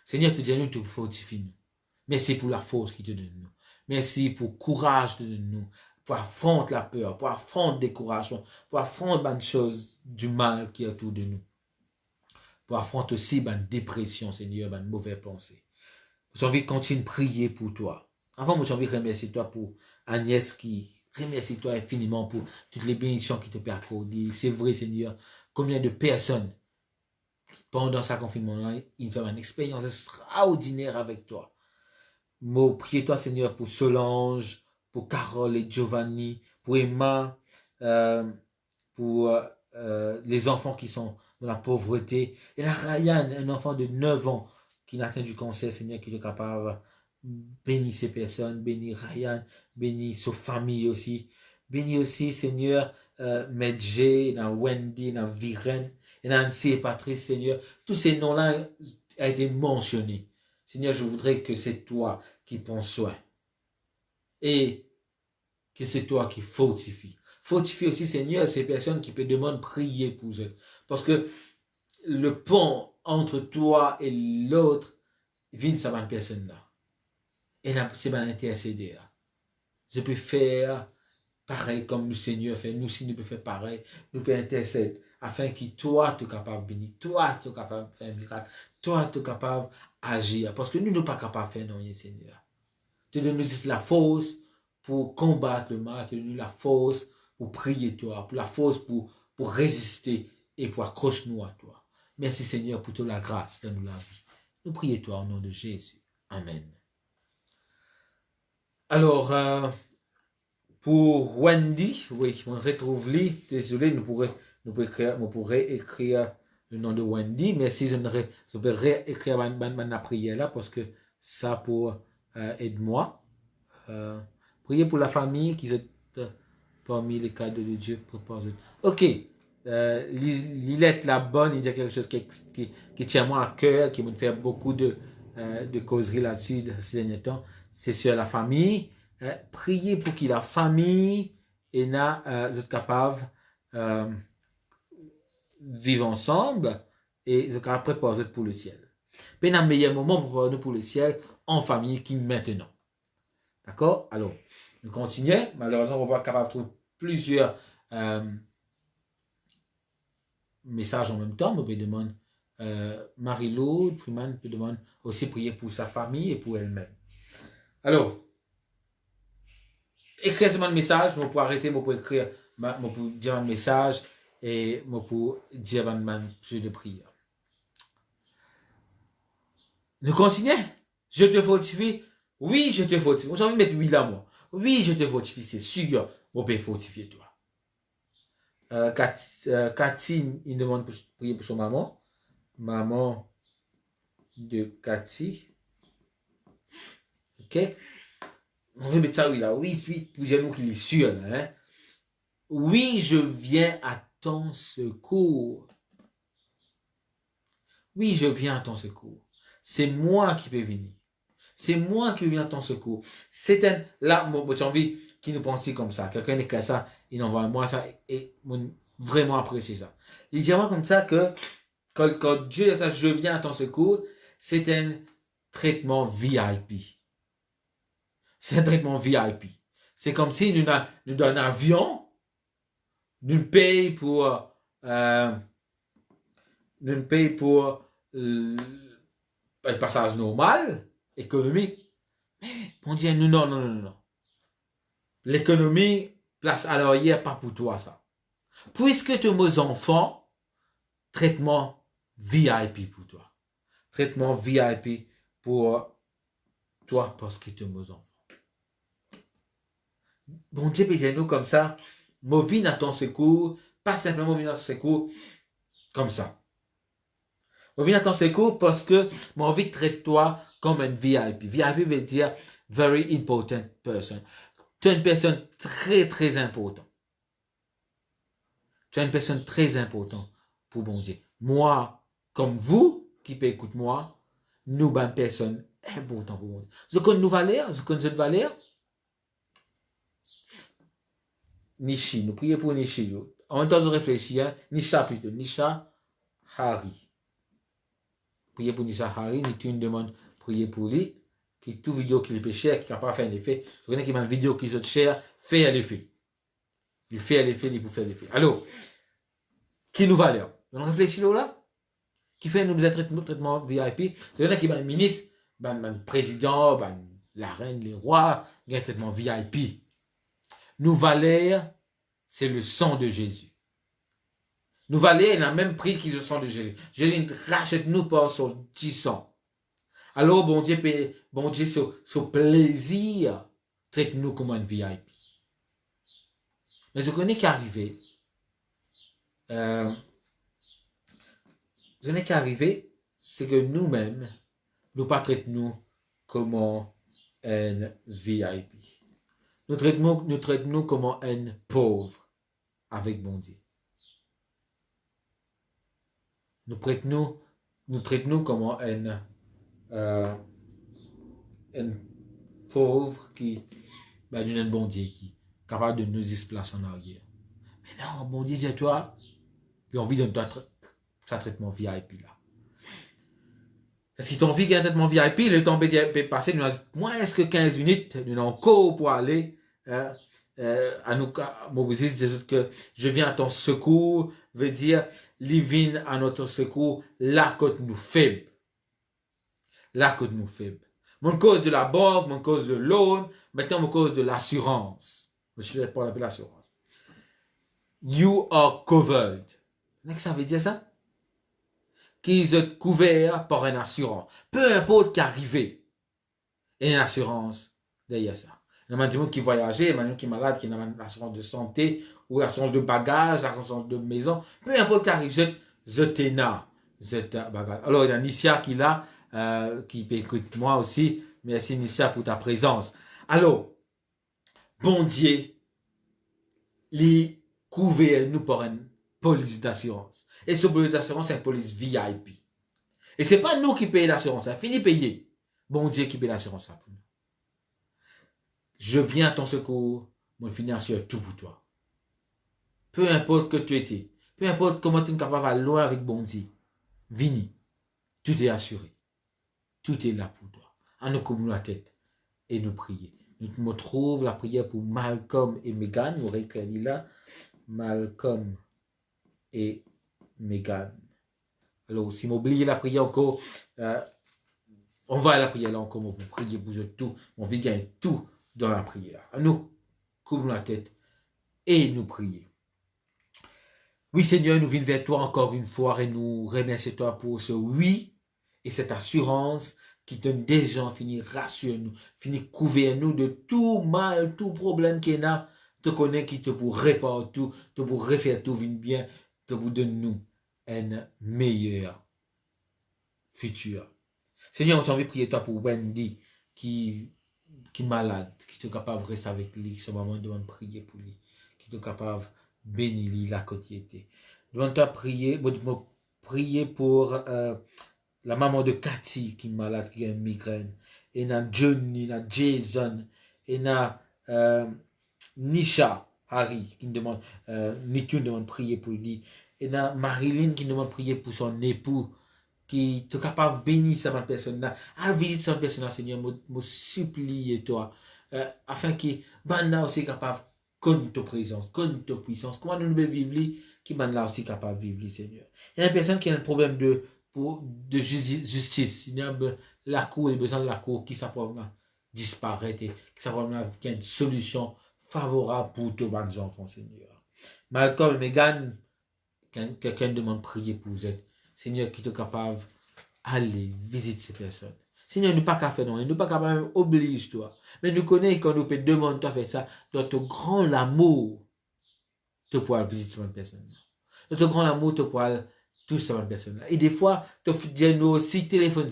Seigneur, te dis, nous, te fortifie nous. Merci pour la force qu'il te donne nous. Merci pour le courage de nous. Pour affronter la peur, pour affronter le découragement, pour affronter les choses du mal qui est autour de nous. Pour affronter aussi la dépression, Seigneur, les mauvaises pensées. J'ai envie de continuer de prier pour toi. Avant, j'ai envie de remercier toi pour Agnès qui remercie toi infiniment pour toutes les bénédictions qui te peut accorder. C'est vrai, Seigneur, combien de personnes pendant ce confinement-là, ils font une expérience extraordinaire avec toi. Moi, priez-toi, Seigneur, pour Solange, pour Carole et Giovanni, pour Emma, pour les enfants qui sont dans la pauvreté. Et là, Ryan, un enfant de 9 ans qui n'a atteint du cancer, Seigneur, qui est capable de bénir ces personnes, bénir Ryan, bénir sa famille aussi. Bénis aussi, Seigneur, Medjay, dans Wendy, dans Viren, et Nancy et Patrice, Seigneur. Tous ces noms-là ont été mentionnés. Seigneur, je voudrais que c'est toi qui prends soin. Et que c'est toi qui fortifie. Fortifie aussi, Seigneur, ces personnes qui peuvent demander prier pour eux. Parce que le pont entre toi et l'autre vient de cette personne-là. Et c'est mon intercéder. Je peux faire pareil comme le Seigneur fait. Nous, si nous pouvons faire pareil, nous pouvons intercéder afin que toi, tu es capable de bénir, toi, tu es capable de faire un miracle, toi, tu es capable d'agir. Parce que nous ne sommes pas capables de faire rien, Seigneur. Tu donnes nous la force pour combattre le mal, tu donnes nous la force pour prier toi, pour la force pour résister et pour accrocher nous à toi. Merci Seigneur pour toute la grâce, donne-nous la vie. Nous prions toi au nom de Jésus. Amen. Alors, pour Wendy, oui, on retrouve lui. Désolé, nous pourrions écrire le nom de Wendy, mais si je peux réécrire ma prière là, parce que ça pour aider-moi. Priez pour la famille qui est parmi les cadeaux de Dieu proposés. Ok, Lilette la bonne, il dit quelque chose qui tient moi à cœur, qui me fait beaucoup de causeries là-dessus ces derniers temps. C'est sur la famille. Priez pour que la famille et soit capable vivre ensemble et soit capable de préparer pour le ciel. Mais un meilleur moment pour préparer pour le ciel en famille qui maintenant. D'accord? Alors, nous continuons. Malheureusement, on va être capable de trouver plusieurs messages en même temps. On peut demander Marie-Laude, Freeman peut demander aussi prier pour sa famille et pour elle-même. Alors, écrire seulement le message, je peux arrêter, je peux écrire, je peux dire un message et je peux dire un jeu de prière. Nous continuons. Je te fortifie. Oui, je te fortifie. J'ai envie de mettre oui là, moi. Oui, je te fortifie, c'est sûr. Je peux fortifier toi. Cathy, il demande pour prier pour son maman. Maman de Cathy. Ok. On veut mettre ça oui là. Oui, pour dire nous qu'il est sûr là. Hein? Oui, je viens à ton secours. Oui, je viens à ton secours. C'est moi qui peux venir. C'est moi qui viens à ton secours. C'est un... Là, j'ai envie qu'il nous pense comme ça. Quelqu'un écrit ça, il envoie moi ça et vraiment apprécier ça. Il dit moi comme ça que quand Dieu dit ça, je viens à ton secours, c'est un traitement VIP. C'est un traitement VIP. C'est comme si nous avons un avion, nous payons pour le passage normal, économique. Mais on dit non. L'économie, place à l'arrière, pas pour toi ça. Puisque tu es mes enfants, traitement VIP pour toi. Traitement VIP pour toi parce que tu es mes enfants. Bon Dieu peut dire nous comme ça, je viens à ton secours, pas simplement venir à ton secours comme ça. Je viens à ton secours parce que mon envie de traiter toi comme un VIP. VIP veut dire very important person. Tu es une personne très, très importante. Tu es une personne très importante pour bon Dieu. Moi, comme vous, qui peut écouter moi, nous sommes une personne importante pour bon Dieu. Je connais nos valeurs, je connais cette valeur. Nishi, nous prions pour Nishi. En même temps, je réfléchis, hein? Nisha plutôt, Nisha Hari. Priez pour Nisha Hari, ni une demande, priez pour lui, qui toute vidéo qui est péché, qui est capable de faire un effet. Je connais qu'il y a une vidéo qui est chère, fait l'effet. Il fait l'effet, il peut faire l'effet. Alors, qui nous valeur? On réfléchit là? Qui fait nous traitement VIP? Il y en a qui sont ministre, président, la reine, les rois, il y a un traitement VIP. Nous valeur, c'est le sang de Jésus. Nous valeur, il a le même prix que le sang de Jésus. Jésus rachète nous par son petit sang. Alors, bon Dieu, ce plaisir, traite-nous comme un VIP. Mais je connais qu'arriver, c'est que nous-mêmes, nous ne traitons nous comme un VIP. Nous traitons comme un pauvre avec bon Dieu. Nous traitons comme un pauvre qui, d'un bon Dieu qui est capable de nous displacer en arrière. Mais non, bon Dieu, dis-toi, il a envie de toi ça traitement VIP là. Est-ce qu'il t'a envie d'un traitement VIP, le temps passé, nous avons moins est-ce que 15 minutes, nous avons encore pour aller à nous mobiliser, que je viens à ton secours, veut dire, living à notre secours, là que nous faibles. Là que nous faibles. Mon cause de la banque, mon cause de loan, maintenant mon cause de l'assurance. Je ne vais pas l'appeler l'assurance. You are covered. Qu'est-ce que ça veut dire ça? Qu'ils sont couverts par une assurance. Peu importe qu'arrive. Et une assurance derrière ça. Il y a des gens qui voyagent, il y a des gens qui sont malades, qui ont une assurance de santé, ou assurance de bagages, assurance de maison. Peu importe qu'arrive, je t'ai bagage. Alors, il y a Nissia qui est là, qui écoute moi aussi. Merci Nissia pour ta présence. Alors, bon Dieu, les couvert nous par une police d'assurance. Et ce police d'assurance, c'est une police VIP. Et ce n'est pas nous qui payons l'assurance, c'est fini payer. Bon Dieu qui paye l'assurance pour nous. Je viens à ton secours, mon financier, tout pour toi. Peu importe que tu étais, peu importe comment tu es capable d'aller loin avec bon Dieu, vini, tout est assuré. Tout est là pour toi. À nous couper la tête et nous prier. Nous trouvons la prière pour Malcolm et Megan. Vous voyez qu'elle est là. Malcolm et Megan. Alors, si m'oubliez la prière encore, on va à la prière là encore pour prier pour tout. On veut gagner tout dans la prière. À nous, couvrons la tête et nous prier. Oui, Seigneur, nous venons vers toi encore une fois et nous remercions toi pour ce oui et cette assurance qui donne déjà fini rassure nous, fini couvrir nous de tout mal, tout problème qu'il y a, te connaît qui te pour réparer tout, te pour refaire tout bien, te pour donner nous un meilleur futur. Seigneur, on t'a envie de prier toi pour Wendy qui est malade, qui est capable de rester avec lui, ce moment de prier pour lui, qui est capable de bénir lui la quotidienne. Demande-toi prier pour la maman de Cathy qui est malade, qui a une migraine. Et il y a Johnny, il y a Jason, et il y a Nisha, Harry, qui demande, Nitu demande de prier pour lui. Et il y a Marilyn qui demande de prier pour son époux, qui est capable de bénir cette personne-là. À visiter cette personne-là, Seigneur, me supplie toi, afin que Banda aussi capable de connaître ta présence, connaître ta puissance. Comment nous devons vivre, qui Banda aussi capable de vivre, Seigneur. Il y a une personne qui a un problème de justice. Il y a la cour, il y a besoin de la cour qui s'apprend disparaître et qui s'apprend qu'il y a une solution favorable pour tous les enfants, Seigneur. Malcolm et Megan, quelqu'un demande de prier pour vous. Seigneur, qui est capable d'aller visiter ces personnes. Seigneur, nous ne pas qu'à faire, non, nous ne pas qu'à même oblige toi. Mais nous connaissons quand nous peut demander de faire ça, dans ton grand amour, tu pourras visiter cette personne. Dans ton grand amour, tu pourras tout ça cette personne. Et des fois, tu dis nous aussi téléphone,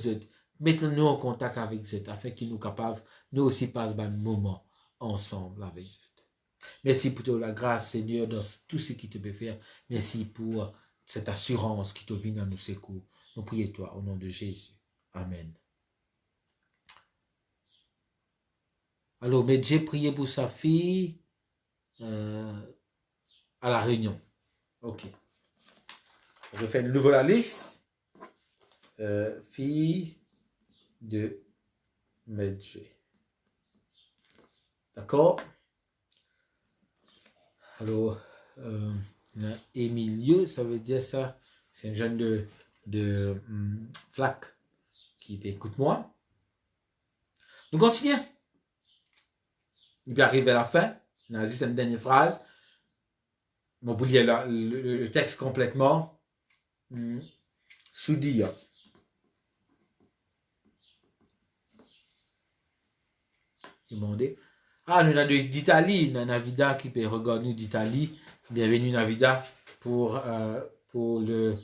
mettons-nous en contact avec eux, afin qu'ils nous capables, nous aussi passer un moment ensemble avec eux. Merci pour la grâce, Seigneur, dans tout ce qui te peut faire. Merci pour cette assurance qui te vient à nous secours. Nous prions toi au nom de Jésus. Amen. Alors, mais j'ai prié pour sa fille à la Réunion. Ok. Je fais de nouveau la liste. Fille de Medjay. D'accord? Alors, Emilio, ça veut dire ça. C'est un jeune de Flac qui écoute-moi. Nous continuons. Il peut arriver à la fin. On a juste une dernière phrase. On peut lire le texte complètement. Soudia. Demandez. Ah, nous avons d'Italie. Nous avons Navida qui peut regarder nous d'Italie. Bienvenue Navida pour le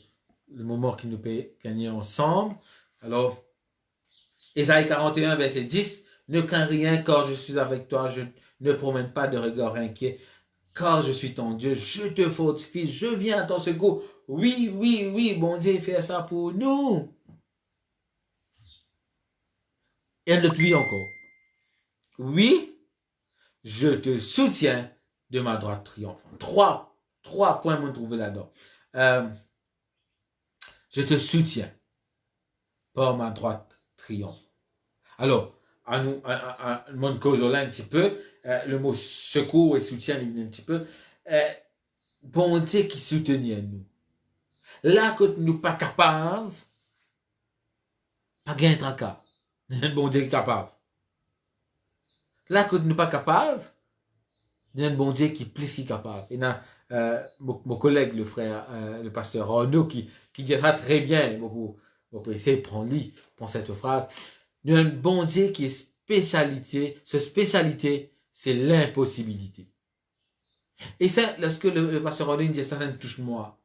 moment que nous pouvons gagner ensemble. Alors, Ésaïe 41, verset 10. Ne crains rien car je suis avec toi. Ne promène pas de regard inquiet, car je suis ton Dieu, je te fortifie, je viens à ton secours. Oui, oui, oui, bon Dieu fait ça pour nous. Et elle le dit encore. Oui, je te soutiens de ma droite triomphante. Trois points pour trouver là-dedans. Je te soutiens par ma droite triomphante. Alors, à nous, le monde causal un petit peu, le mot secours et soutien, un petit peu, bon Dieu qui soutenait nous. Là que nous pas capables, pas gain tracas. Bon Dieu qui est capable. Là que nous pas capables, il y a un bon Dieu qui est plus qui capable. Il y a mon collègue, le frère, le pasteur Arnaud, qui dit ça très bien. Vous pouvez essayer de prendre cette phrase. Il y a un bon Dieu qui est spécialité. Sa spécialité, c'est l'impossibilité. Et ça, lorsque le pasteur Arnaud dit ça, ça me touche moi,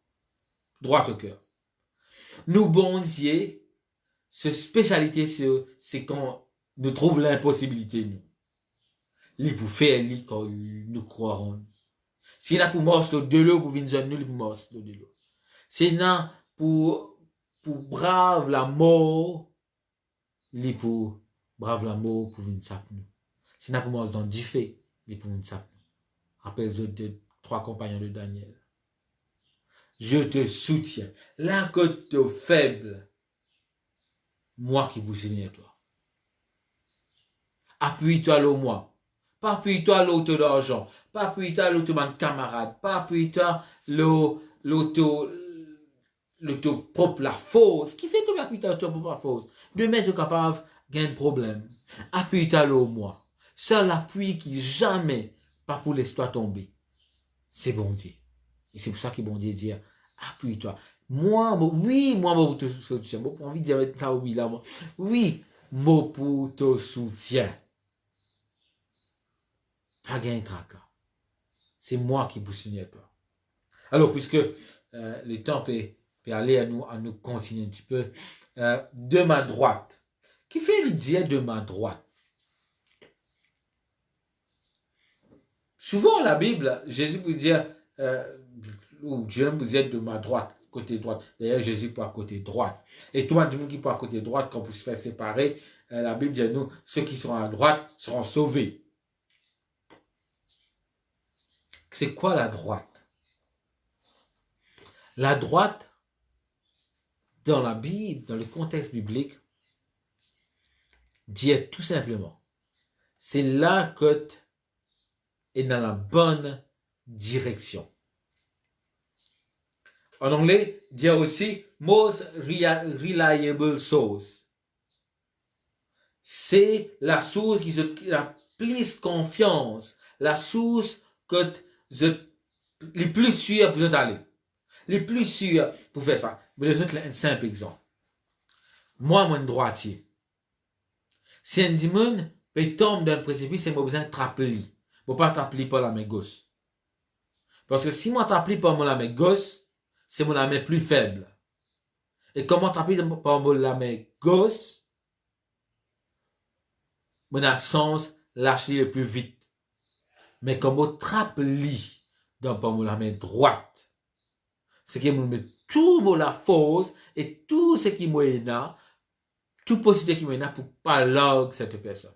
droit au cœur. Nous, bon Dieu, sa spécialité, c'est quand nous trouvons l'impossibilité, nous. Il peut faire lui quand nous croirons. Si là pour morceau de l'eau pour venir nous, il pour morceau de l'eau. Si là pour brave la mort, il pour brave la mort pour venir sape nous. Si là pour morceau dans du fait, il pour venir sape nous. Rappelle-toi de 3 compagnons de Daniel. Je te soutiens. Là que tu es faible, moi qui vous soutiens toi. Appuie-toi là moi. Pas appuie-toi à l'auto d'argent, pas appuie-toi à l'auto de camarade, pas appuie-toi l'auto propre la fausse. Qui fait que appuie-toi l'auto propre la fausse? Demain, tu es capable d'un problème. Appuie-toi à moi. Seul appui qui jamais, pas pour laisser toi tomber. C'est bon Dieu. Et c'est pour ça que bon Dieu dit, appuie-toi. Moi, pour te soutien. Moi, pour envie de dire ça, oui, là, moi. Oui, moi, pour te soutien. Pas gain tracas. C'est moi qui vous signe toi. Alors, puisque le temps peut aller à nous continuer un petit peu, de ma droite. Qui fait l'idée de ma droite? Souvent, la Bible, Jésus vous dit, ou Dieu vous dit de ma droite, côté droite. D'ailleurs, Jésus pour à côté droite. Et tout le monde qui pour à côté droite, quand vous se faites séparer, la Bible dit à nous, ceux qui seront à droite seront sauvés. C'est quoi la droite? La droite, dans la Bible, dans le contexte biblique, dit tout simplement, c'est là que tu es dans la bonne direction. En anglais, dit aussi most reliable source. C'est la source qui a plus confiance, la source que les plus sûrs pour aller. Les plus sûrs pour faire ça. Mais les autres, un simple exemple. Moi, mon droitier. Si un dimanche peut tomber dans le précipice, c'est besoin de trapper. Je ne pas trapper par la main gauche. Parce que si moi trapper par la main gauche, c'est mon main plus faible. Et comment trapper par la main gauche, mon sens lâcher le plus vite. Mais comment trapper par la main droite, c'est que me met tout la force et tout ce qui m'est là, tout possible qui m'est là pour pas log cette personne.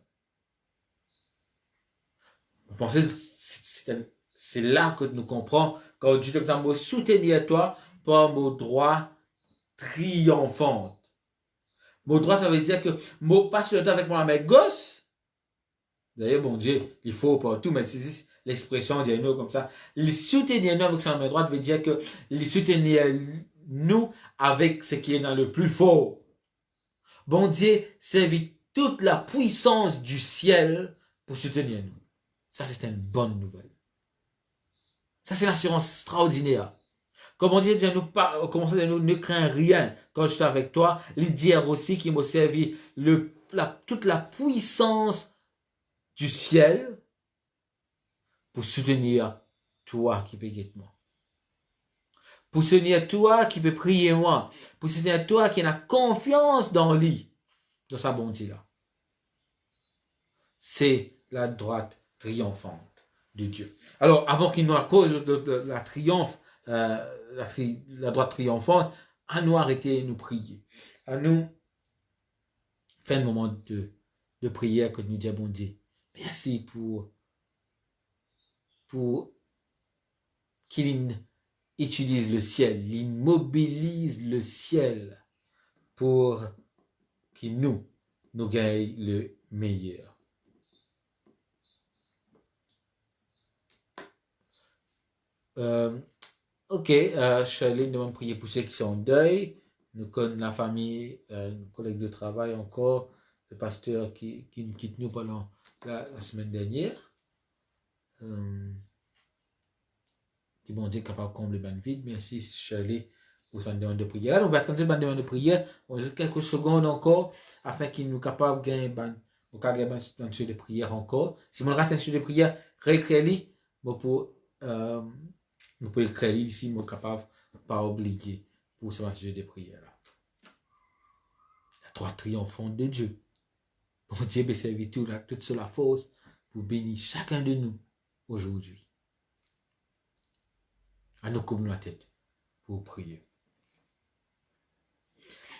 Vous pensez, c'est là que nous comprenons quand Dieu dit me soutenir toi par mon droit triomphante. Mon droit, ça veut dire que mon passe le temps avec mon main gauche. D'ailleurs, bon Dieu, il faut partout, mais c'est l'expression dit nous comme ça. Il soutenir nous avec sa main droite veut dire que il soutenir nous avec ce qui est dans le plus fort. Bon Dieu servit toute la puissance du ciel pour soutenir nous. Ça, c'est une bonne nouvelle. Ça, c'est une assurance extraordinaire. Comme on dit, commencer à nous ne crains rien quand je suis avec toi. Il dit aussi qu'il m'a servi toute la puissance du ciel pour soutenir toi qui peux guider moi. Pour soutenir toi qui peut prier moi. Pour soutenir toi qui a confiance dans lui, dans sa bonté là. C'est la droite triomphante de Dieu. Alors, avant qu'il nous cause de la triomphe, la droite triomphante, à nous arrêter et nous prier. À nous faire un moment de prière que nous disons, bon Dieu, merci pour qu'il utilise le ciel, il mobilise le ciel pour qu'il nous gagne le meilleur. Ok, Charlie demande de prier pour ceux qui sont en deuil. Nous connaissons la famille, nos collègues de travail encore, le pasteur qui nous quitte nous pendant la semaine dernière. Qui bon Dieu capable de combler le vide. Merci Charlie pour cette demande de prière. Là, nous va attendre cette demande de prière. On va quelques secondes encore afin qu'il nous capable de gagner un sujet de prière encore. Si on rate un sujet de prière, réécris-le. Pour nous pouvons écrire ici, nous capable de pas oublier pour ce sujet de prière là. La droite triomphante de Dieu. Bon Dieu peut servir toute sur la force pour bénir chacun de nous aujourd'hui. À nous comme la tête pour prier.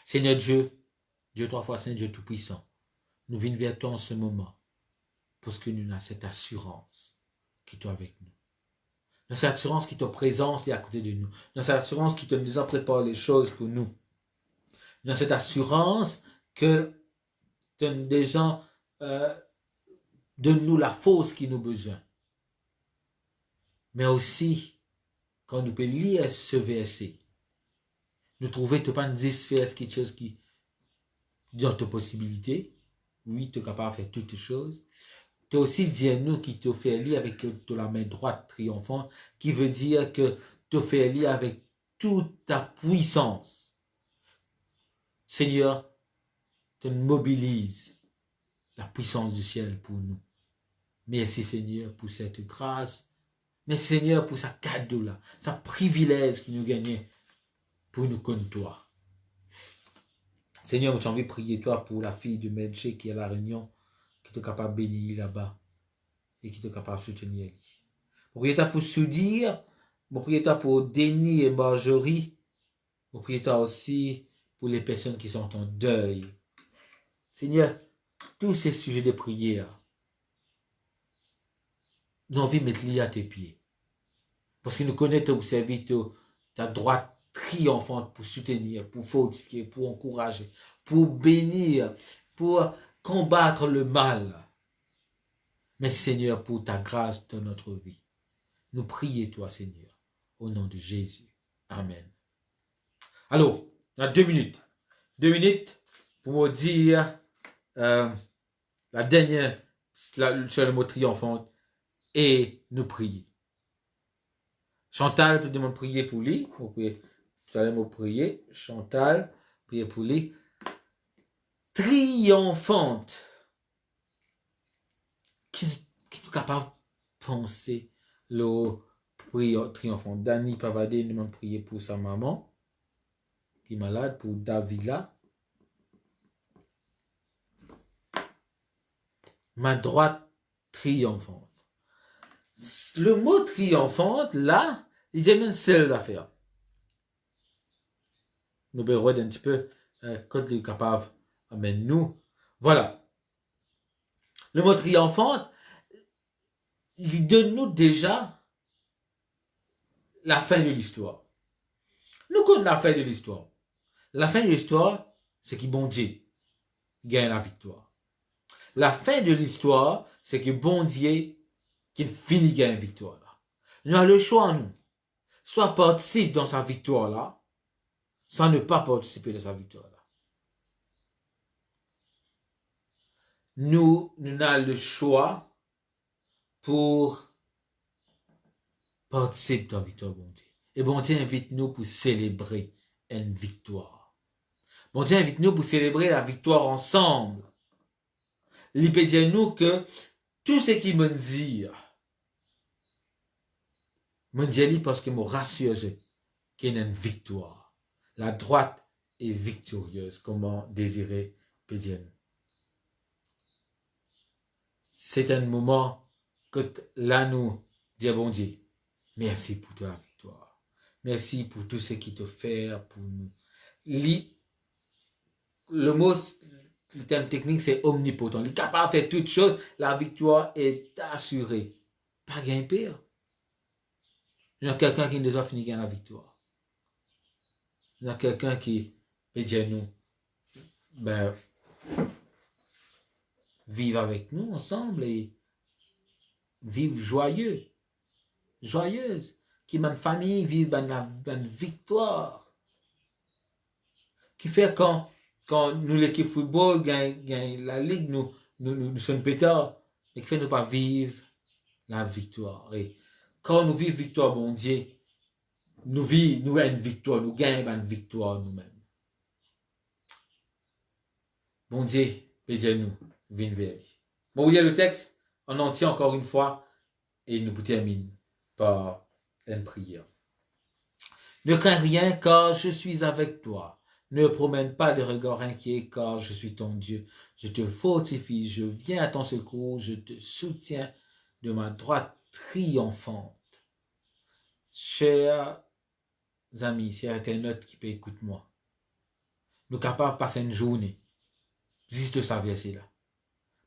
Seigneur Dieu, Dieu trois fois saint, Dieu tout-puissant, nous venons vers toi en ce moment parce que nous avons cette assurance qui est avec nous. Nous avons cette assurance qui est en présence et à côté de nous. Nous avons cette assurance qui te nous prépare les choses pour nous. Nous avons cette assurance que des gens donnent-nous la force qui nous besoin. Mais aussi, quand nous pouvons lire ce verset, nous trouvons que tu pas faire quelque chose qui dans tes possibilités. Oui, tu es capable de faire toutes choses. Tu as aussi dit à nous qui te fait lire avec la main droite triomphante, qui veut dire que tu fais lire avec toute ta puissance. Seigneur, tu mobilises la puissance du ciel pour nous. Merci Seigneur pour cette grâce. Merci Seigneur pour sa cadeau-là, sa privilège qui nous gagnait pour nous connaître toi. Seigneur, j'ai envie de prier toi pour la fille de Medché qui est à la Réunion, qui est capable de bénir là-bas et qui est capable de soutenir. Je prie toi pour Soudir, je prie toi pour Denis et Marjorie, je prie toi aussi pour les personnes qui sont en deuil. Seigneur, tous ces sujets de prière, nous avons envie de mettre à tes pieds. Parce que nous connaissons ton serviteur, ta droite triomphante pour soutenir, pour fortifier, pour encourager, pour bénir, pour combattre le mal. Mais Seigneur, pour ta grâce dans notre vie, nous prions toi, Seigneur, au nom de Jésus. Amen. Alors, on a 2 minutes. 2 minutes pour me dire la dernière, sur le mot triomphante, et nous prier. Chantal peut demander de prier pour lui. Vous allez me prier. Chantal, prier pour lui. Triomphante. Qui est capable de penser le triomphant? Dani Pavadé nous demande de prier pour sa maman qui est malade, pour Davila. Ma droite triomphante. Le mot triomphante, là, il y a une seule affaire. Nous allons regarder un petit peu quand il est capable d'amener nous. Voilà. Le mot triomphante, il donne nous déjà la fin de l'histoire. Nous connaissons la fin de l'histoire. La fin de l'histoire, c'est que bon Dieu gagne la victoire. La fin de l'histoire, c'est que bon Dieu qui finit gagne la victoire. Là. Nous avons le choix, nous. Soit participer dans sa victoire là, soit ne pas participer dans sa victoire là. Nous avons le choix pour participer dans la victoire de bon Dieu. Et bon Dieu invite nous pour célébrer une victoire. Bon Dieu invite nous pour célébrer la victoire ensemble. Il peut dire nous que tout ce qui me dit, me dit parce que me rassure qu'il y a une victoire. La droite est victorieuse, comme Désiré peut dire. C'est un moment que là nous dire bon Dieu, merci pour ta victoire. Merci pour tout ce qui te fait pour nous. Le mot, le terme technique, c'est omnipotent. Il est capable de faire toutes choses. La victoire est assurée. Pas gain pire. Il y a quelqu'un qui nous a fini gagner la victoire. Il y a quelqu'un qui peut dire nous, ben, vivre avec nous ensemble et vivre joyeux, joyeuse. Qui m'a famille vive une victoire. Qui fait quand nous, l'équipe football, gagne la ligue, nous sommes pétards, et qui fait ne pas vivre la victoire. Et quand nous vivons victoire, bon Dieu, nous avons une victoire, nous gagnons une victoire nous-mêmes. Bon Dieu, bénis-nous, viens vers lui. Bon, vous voyez le texte en entier encore une fois, et nous terminons par une prière. Ne crains rien, car je suis avec toi. Ne promène pas de regard inquiet, car je suis ton Dieu. Je te fortifie, je viens à ton secours, je te soutiens de ma droite triomphante. Chers amis, chers internautes qui peut écouter moi, nous sommes capables de passer une journée, juste ça verset là.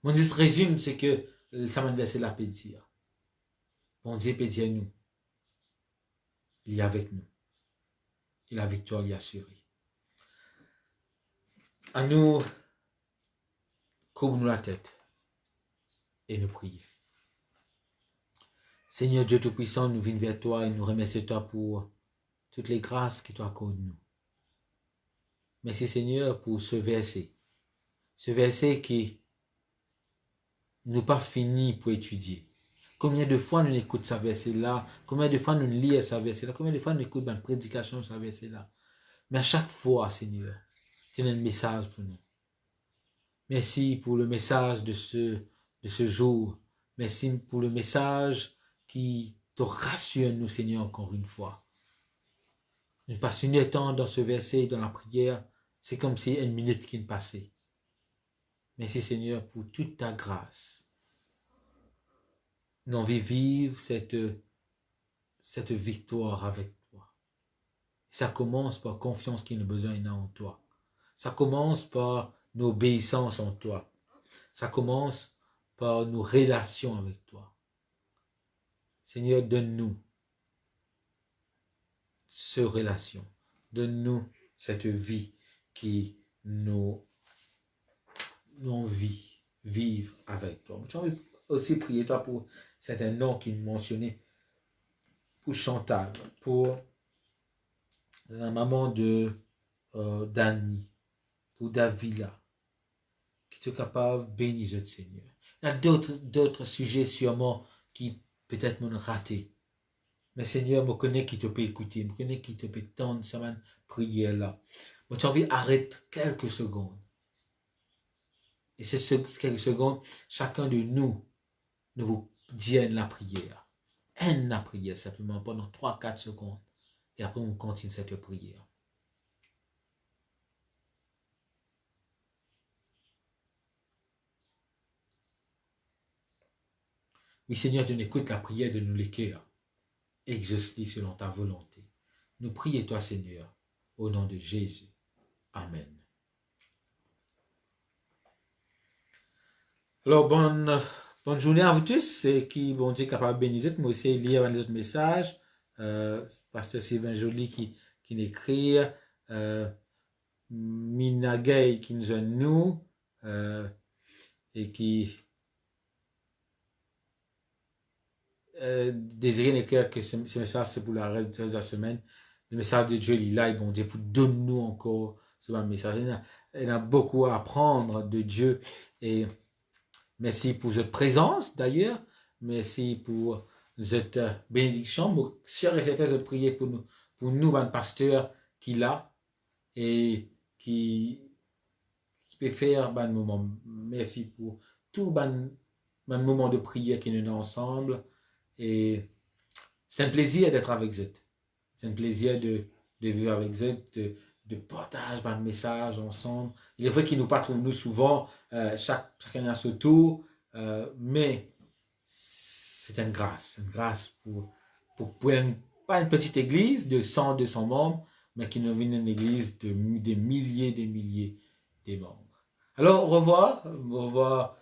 Mon Dieu résume, c'est que ça m'a verset là peut dire. Mon Dieu peut dire nous, il est avec nous. Et la victoire est assurée. À nous, couvre-nous la tête et nous prier. Seigneur Dieu Tout-Puissant, nous venons vers toi et nous remercions toi pour toutes les grâces que tu accordes nous. Merci Seigneur pour ce verset qui nous pas fini pour étudier. Combien de fois nous écoutons ce verset-là, combien de fois nous lisons ce verset-là, combien de fois nous écoutons une prédication de ce verset-là. Mais à chaque fois, Seigneur, tu as un message pour nous. Merci pour le message de ce jour. Merci pour le message qui te rassure, nous, Seigneur, encore une fois. Nous passons du temps dans ce verset, dans la prière. C'est comme si une minute qui nous passait. Merci, Seigneur, pour toute ta grâce. Nous envie vivre cette victoire avec toi. Ça commence par confiance qu'il nous a besoin en toi. Ça commence par nos obéissances en toi. Ça commence par nos relations avec toi. Seigneur, donne-nous cette relation. Donne-nous cette vie qui nous envie vivre avec toi. Je vais aussi prier toi pour certains noms qui nous mentionnaient. Pour Chantal, pour la maman de Dani, pour Davila, qui est capable de bénir le Seigneur. Il y a d'autres sujets sûrement qui peut-être m'ont raté. Mais Seigneur, je connais qui te peut écouter, je connais qui te peut tendre sa prière là. Moi, j'ai envie d'arrêter quelques secondes. Et ces quelques secondes, chacun de nous vous dit la prière. La prière simplement pendant 3-4 secondes. Et après, on continue cette prière. Oui, Seigneur, tu écoutes la prière de nous les cœurs. Exauce-les selon ta volonté. Nous prions toi, Seigneur, au nom de Jésus. Amen. Alors, bonne journée à vous tous. C'est qui, bon Dieu, capable de bénir. Moi aussi, lire un autre message. Pasteur Sylvain Joly qui écrit. Minagay qui nous a nous. Et qui désirait écrire que ce message c'est pour la reste de la semaine. Le message de Dieu il est là et bon Dieu pour donne-nous encore ce message. Il y a beaucoup à apprendre de Dieu et merci pour votre présence d'ailleurs. Merci pour cette bénédiction. Chers et certains, je prie pour nous, un pasteur qui l'a et qui peut faire un moment. Merci pour tout un moment de prière qui nous est ensemble. Et c'est un plaisir d'être avec vous. C'est un plaisir de vivre avec vous, de partager un message ensemble. Il est vrai qu'il nous pas nous souvent, chacun à son tour, mais c'est une grâce pour pas une petite église de 100, 200 membres, mais qui devient une église de des milliers de membres. Alors, au revoir,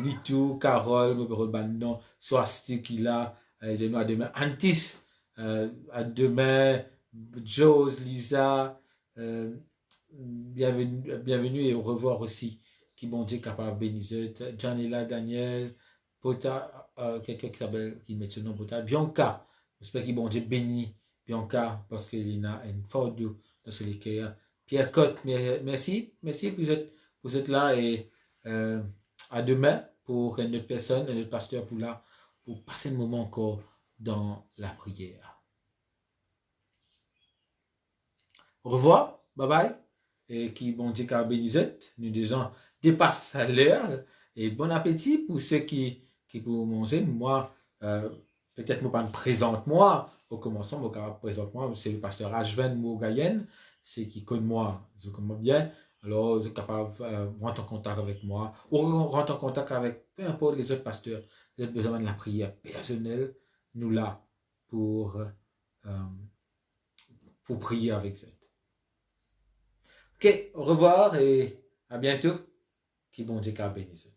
Nitou, Carole, Bandon, Swasti qui là, à demain, Antis, à demain, Jose, Lisa, bienvenue et au revoir aussi. Qui bon Dieu capable bénir, Janela, Daniel, Pota, quelqu'un qui met ce nom Pota, Bianca, j'espère qu'il bon Dieu bénit Bianca parce qu'il a une force dans ce cœur. Pierre Cotte, merci, vous êtes là et à demain pour une autre personne, un autre pasteur pour passer un moment encore dans la prière. Au revoir, bye bye, et qui bon Dieu qu'a bénissette, nous déjà dépasse à l'heure, et bon appétit pour ceux qui pour manger. Moi, peut-être moi pas me présente moi, au commencement, moi présente moi, c'est le pasteur Ashven Mougayen, c'est qui connaît moi, je connais bien, alors vous êtes capable de rentrer en contact avec moi, ou rentrer en contact avec peu importe les autres pasteurs, vous avez besoin de la prière personnelle, nous là, pour prier avec vous. Ok, au revoir et à bientôt. Qui bon Dieu bénisse.